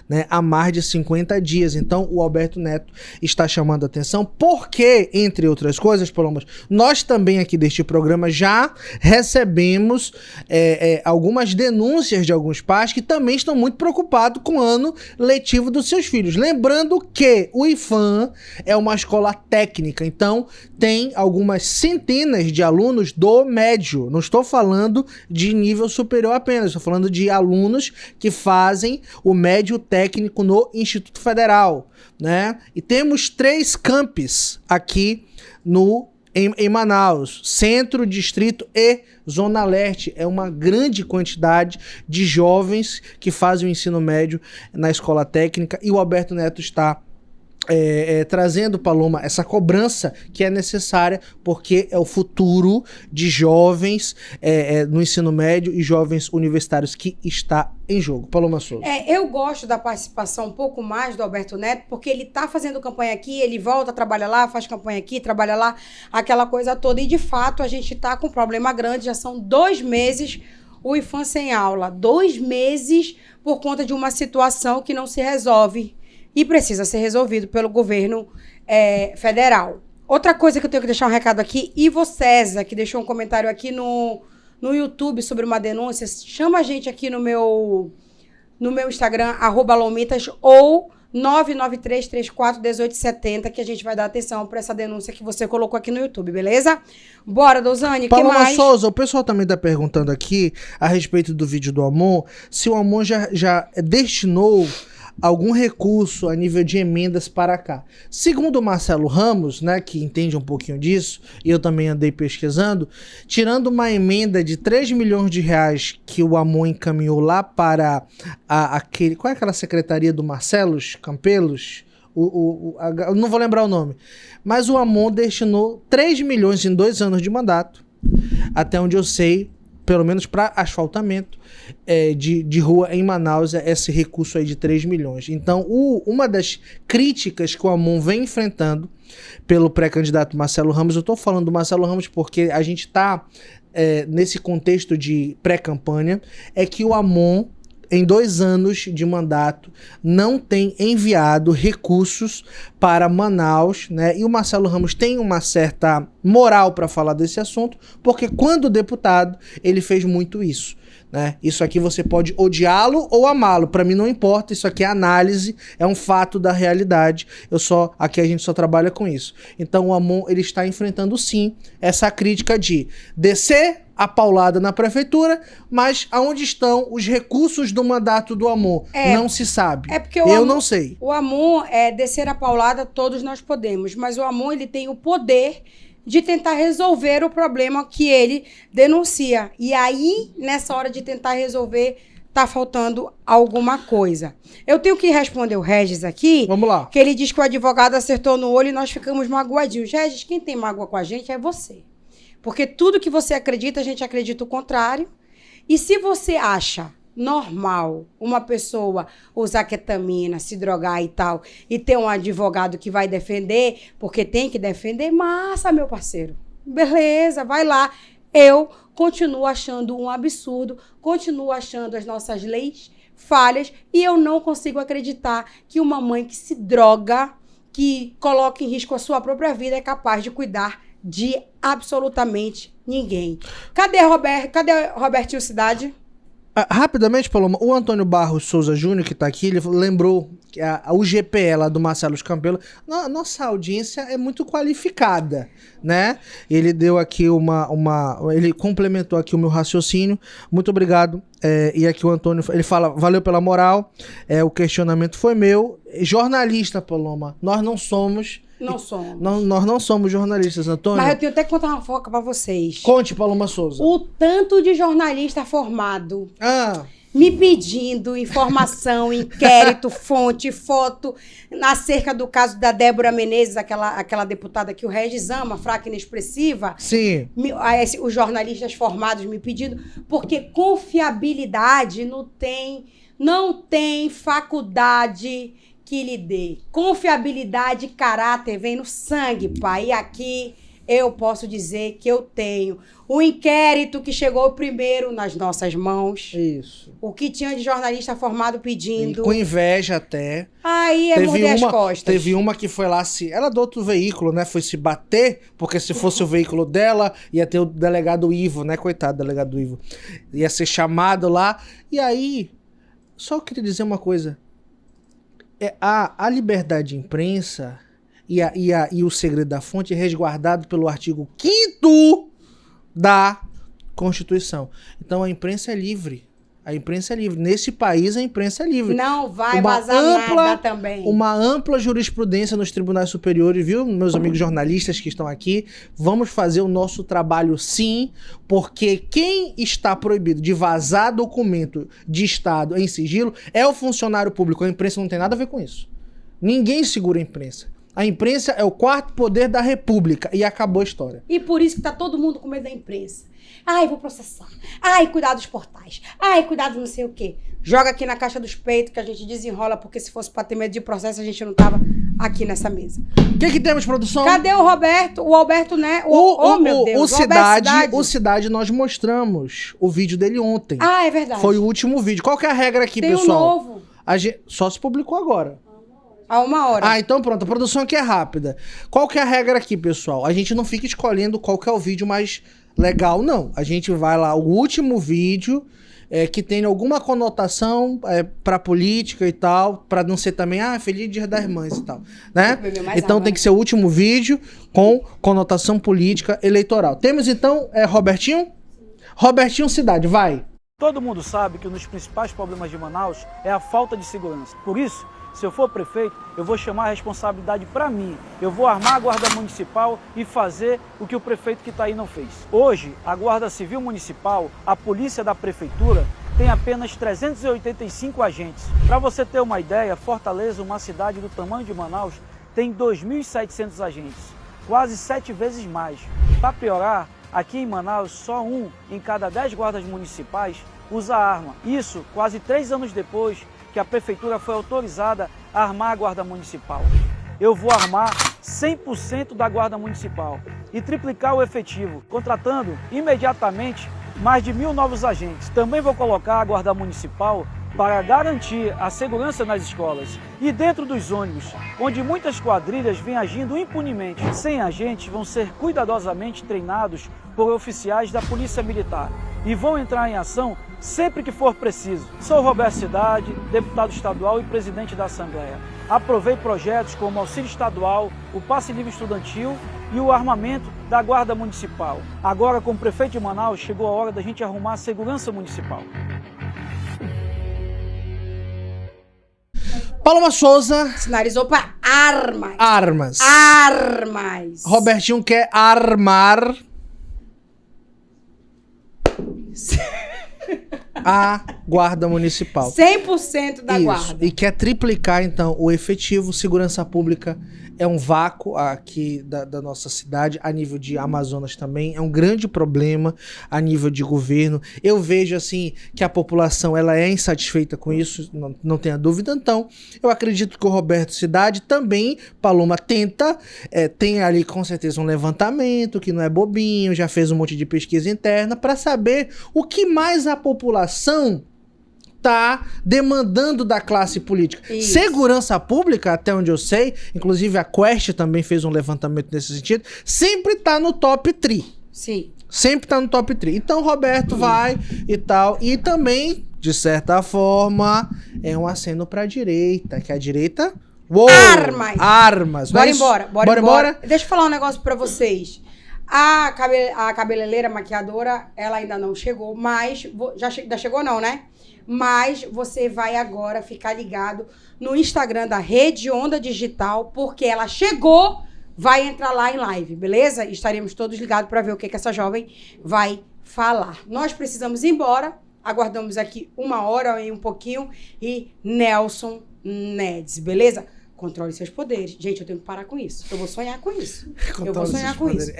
né, há mais de 50 dias. Então o Alberto Neto está chamando a atenção porque, entre outras coisas, Paloma, nós também aqui deste programa já recebemos algumas denúncias de alguns pais que também estão muito preocupados com o ano letivo dos seus filhos. Lembrando que o IFAM é uma escola técnica, então tem algumas centenas de alunos do médio. Não estou falando de nível superior apenas, estou falando de alunos que fazem o médio técnico no Instituto Federal, né? E temos 3 campos aqui em Manaus, Centro, Distrito e Zona Leste. É uma grande quantidade de jovens que fazem o ensino médio na escola técnica e o Alberto Neto está trazendo, Paloma, essa cobrança que é necessária porque é o futuro de jovens no ensino médio e jovens universitários que está em jogo. Paloma Souza. Eu gosto da participação um pouco mais do Alberto Neto, porque ele tá fazendo campanha aqui, ele volta, trabalha lá, faz campanha aqui, trabalha lá, aquela coisa toda. E, de fato, a gente tá com um problema grande. Já são 2 meses o IFAM sem aula. 2 meses por conta de uma situação que não se resolve e precisa ser resolvido pelo governo federal. Outra coisa que eu tenho que deixar um recado aqui, Ivo César, que deixou um comentário aqui no YouTube sobre uma denúncia, chama a gente aqui no meu Instagram, @lomitas, ou 993341870, que a gente vai dar atenção para essa denúncia que você colocou aqui no YouTube, beleza? Bora, Dozane, o que mais? Paloma Souza, o pessoal também tá perguntando aqui a respeito do vídeo do Amon, se o Amon já destinou algum recurso a nível de emendas para cá. Segundo o Marcelo Ramos, né, que entende um pouquinho disso, e eu também andei pesquisando, tirando uma emenda de 3 milhões de reais que o Amon encaminhou lá para qual é aquela secretaria do Marcelos Campelos? Eu não vou lembrar o nome. Mas o Amon destinou 3 milhões em 2 anos de mandato, até onde eu sei, pelo menos para asfaltamento de rua em Manaus, esse recurso aí de 3 milhões. Então, uma das críticas que o Amon vem enfrentando pelo pré-candidato Marcelo Ramos, eu estou falando do Marcelo Ramos porque a gente está nesse contexto de pré-campanha, é que o Amon, em 2 anos de mandato, não tem enviado recursos para Manaus, né? E o Marcelo Ramos tem uma certa moral para falar desse assunto, porque quando deputado, ele fez muito isso, né? Isso aqui você pode odiá-lo ou amá-lo, para mim não importa, isso aqui é análise, é um fato da realidade, aqui a gente só trabalha com isso. Então o Amon, ele está enfrentando sim essa crítica de descer a paulada na prefeitura, mas aonde estão os recursos do mandato do Amon? Não se sabe. Porque eu não sei. O Amon, descer a paulada, todos nós podemos, mas o Amon, ele tem o poder de tentar resolver o problema que ele denuncia. E aí, nessa hora de tentar resolver, tá faltando alguma coisa. Eu tenho que responder o Regis aqui. Vamos lá. Que ele diz que o advogado acertou no olho e nós ficamos magoadinhos. Regis, quem tem mágoa com a gente é você. Porque tudo que você acredita, a gente acredita o contrário. E se você acha normal uma pessoa usar ketamina, se drogar e tal, e ter um advogado que vai defender, porque tem que defender, massa, meu parceiro. Beleza, vai lá. Eu continuo achando um absurdo, continuo achando as nossas leis falhas, e eu não consigo acreditar que uma mãe que se droga, que coloca em risco a sua própria vida, é capaz de cuidar de absolutamente ninguém. Cadê Robertinho Cidade? Rapidamente, Paloma, o Antônio Barros Souza Júnior, que tá aqui, ele lembrou que o GPE lá do Marcelo Campelo, nossa audiência é muito qualificada, né? Ele deu aqui ele complementou aqui o meu raciocínio, muito obrigado. E aqui o Antônio, ele fala, valeu pela moral, o questionamento foi meu. Jornalista, Paloma, nós não somos... Nós não somos jornalistas, Antônio. Mas eu tenho até que contar uma foca pra vocês. Conte, Paloma Souza. O tanto de jornalista formado me pedindo informação, inquérito, fonte, foto, acerca do caso da Débora Menezes, aquela deputada que o Regis ama, fraca e inexpressiva. Sim. Os jornalistas formados me pedindo, porque confiabilidade não tem faculdade que lhe dê. Confiabilidade e caráter vem no sangue, pai. E aqui eu posso dizer que eu tenho o inquérito que chegou primeiro nas nossas mãos. Isso. O que tinha de jornalista formado pedindo. E com inveja até. Aí é morder as costas. Teve uma que foi lá, ela é do outro veículo, né? Foi se bater, porque se fosse o veículo dela, ia ter o delegado Ivo, né? Coitado do delegado Ivo. Ia ser chamado lá. E aí, só eu queria dizer uma coisa. A liberdade de imprensa e o segredo da fonte é resguardado pelo artigo 5º da Constituição. Então a imprensa é livre. A imprensa é livre. Nesse país a imprensa é livre. Não vai vazar nada também. Uma ampla jurisprudência nos tribunais superiores, viu? Meus amigos jornalistas que estão aqui, vamos fazer o nosso trabalho sim, porque quem está proibido de vazar documento de Estado em sigilo é o funcionário público. A imprensa não tem nada a ver com isso. Ninguém segura a imprensa. A imprensa é o quarto poder da República e acabou a história. E por isso que tá todo mundo com medo da imprensa. Ai, vou processar. Ai, cuidado dos portais. Ai, cuidado não sei o quê. Joga aqui na caixa dos peitos que a gente desenrola, porque se fosse pra ter medo de processo, a gente não tava aqui nessa mesa. O que temos, produção? Cadê o Roberto? O Alberto, né? Meu Deus. O Cidade, nós mostramos o vídeo dele ontem. Ah, é verdade. Foi o último vídeo. Qual que é a regra aqui, Tem pessoal? Um novo. Só se publicou agora. Há 1 hora. Então pronto, a produção aqui é rápida. Qual que é a regra aqui, pessoal? A gente não fica escolhendo qual que é o vídeo mais legal, não. A gente vai lá, o último vídeo que tem alguma conotação pra política e tal, pra não ser também, Feliz Dia das Mães e tal, né? Então tem que ser o último vídeo com conotação política eleitoral. Temos então, Robertinho? Robertinho Cidade, vai. Todo mundo sabe que um dos principais problemas de Manaus é a falta de segurança. Por isso, se eu for prefeito, eu vou chamar a responsabilidade para mim. Eu vou armar a Guarda Municipal e fazer o que o prefeito que está aí não fez. Hoje, a Guarda Civil Municipal, a Polícia da Prefeitura, tem apenas 385 agentes. Para você ter uma ideia, Fortaleza, uma cidade do tamanho de Manaus, tem 2.700 agentes, quase 7 vezes mais. Para piorar, aqui em Manaus, só 1 em cada 10 guardas municipais usa arma. Isso quase 3 anos depois que a Prefeitura foi autorizada a armar a Guarda Municipal. Eu vou armar 100% da Guarda Municipal e triplicar o efetivo, contratando imediatamente mais de 1.000 novos agentes. Também vou colocar a Guarda Municipal para garantir a segurança nas escolas e dentro dos ônibus, onde muitas quadrilhas vêm agindo impunemente. 100 agentes vão ser cuidadosamente treinados por oficiais da Polícia Militar e vão entrar em ação sempre que for preciso. Sou Roberto Cidade, deputado estadual e presidente da Assembleia. Aprovei projetos como o Auxílio Estadual, o Passe Livre Estudantil e o armamento da Guarda Municipal. Agora, como prefeito de Manaus, chegou a hora da gente arrumar a segurança municipal. Paloma Souza sinalizou para armas. Armas. Armas. Robertinho quer armar a Guarda Municipal. 100% da Guarda. E quer triplicar, então, o efetivo. Segurança Pública é um vácuo aqui da nossa cidade, a nível de Amazonas também. É um grande problema a nível de governo. Eu vejo, assim, que a população ela é insatisfeita com isso, não tenha dúvida. Então, eu acredito que o Roberto Cidade também, Paloma, tem ali, com certeza, um levantamento, que não é bobinho, já fez um monte de pesquisa interna, para saber o que mais a população tá demandando da classe política. Isso. Segurança pública, até onde eu sei, inclusive a Quest também fez um levantamento nesse sentido, sempre tá no top 3. Sim. Sempre tá no top 3. Então, Roberto vai e tal. E também de certa forma, é um aceno pra direita, que a direita... Uou, armas. Bora embora. Deixa eu falar um negócio pra vocês. A cabeleireira maquiadora, ela ainda não chegou, mas... Já chegou não, né? Mas você vai agora ficar ligado no Instagram da Rede Onda Digital, porque ela chegou, vai entrar lá em live, beleza? Estaremos todos ligados para ver o que essa jovem vai falar. Nós precisamos ir embora, aguardamos aqui 1 hora e um pouquinho, e Nelson Nedes, beleza? Controle seus poderes. Gente, eu tenho que parar com isso. Eu vou sonhar com isso. Eu vou sonhar com isso.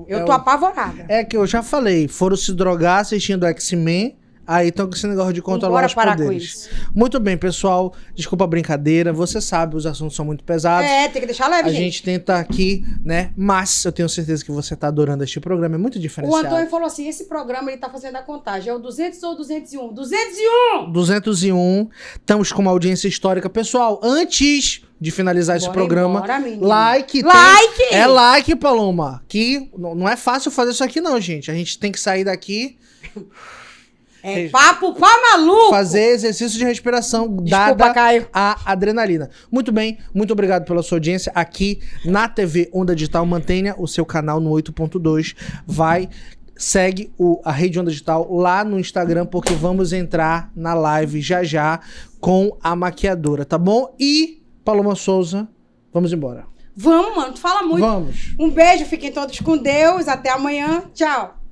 Eu tô apavorada. É que eu já falei, foram se drogar assistindo X-Men, aí estão com esse negócio de controlar os poderes. Com isso. Muito bem, pessoal. Desculpa a brincadeira. Você sabe, os assuntos são muito pesados. Tem que deixar leve, gente. A gente tenta aqui, né? Mas eu tenho certeza que você tá adorando este programa. É muito diferenciado. O Antônio falou assim, esse programa ele tá fazendo a contagem. É o 200 ou 201? 201! 201. Estamos com uma audiência histórica. Pessoal, antes de finalizar esse programa, like! É like, Paloma. Que não é fácil fazer isso aqui não, gente. A gente tem que sair daqui... papo pra maluco! Fazer exercício de respiração dada a adrenalina. Muito bem, muito obrigado pela sua audiência aqui na TV Onda Digital. Mantenha o seu canal no 8.2. Segue a Rede Onda Digital lá no Instagram, porque vamos entrar na live já com a maquiadora, tá bom? E, Paloma Souza, vamos embora. Vamos, mano, tu fala muito. Vamos. Um beijo, fiquem todos com Deus. Até amanhã. Tchau.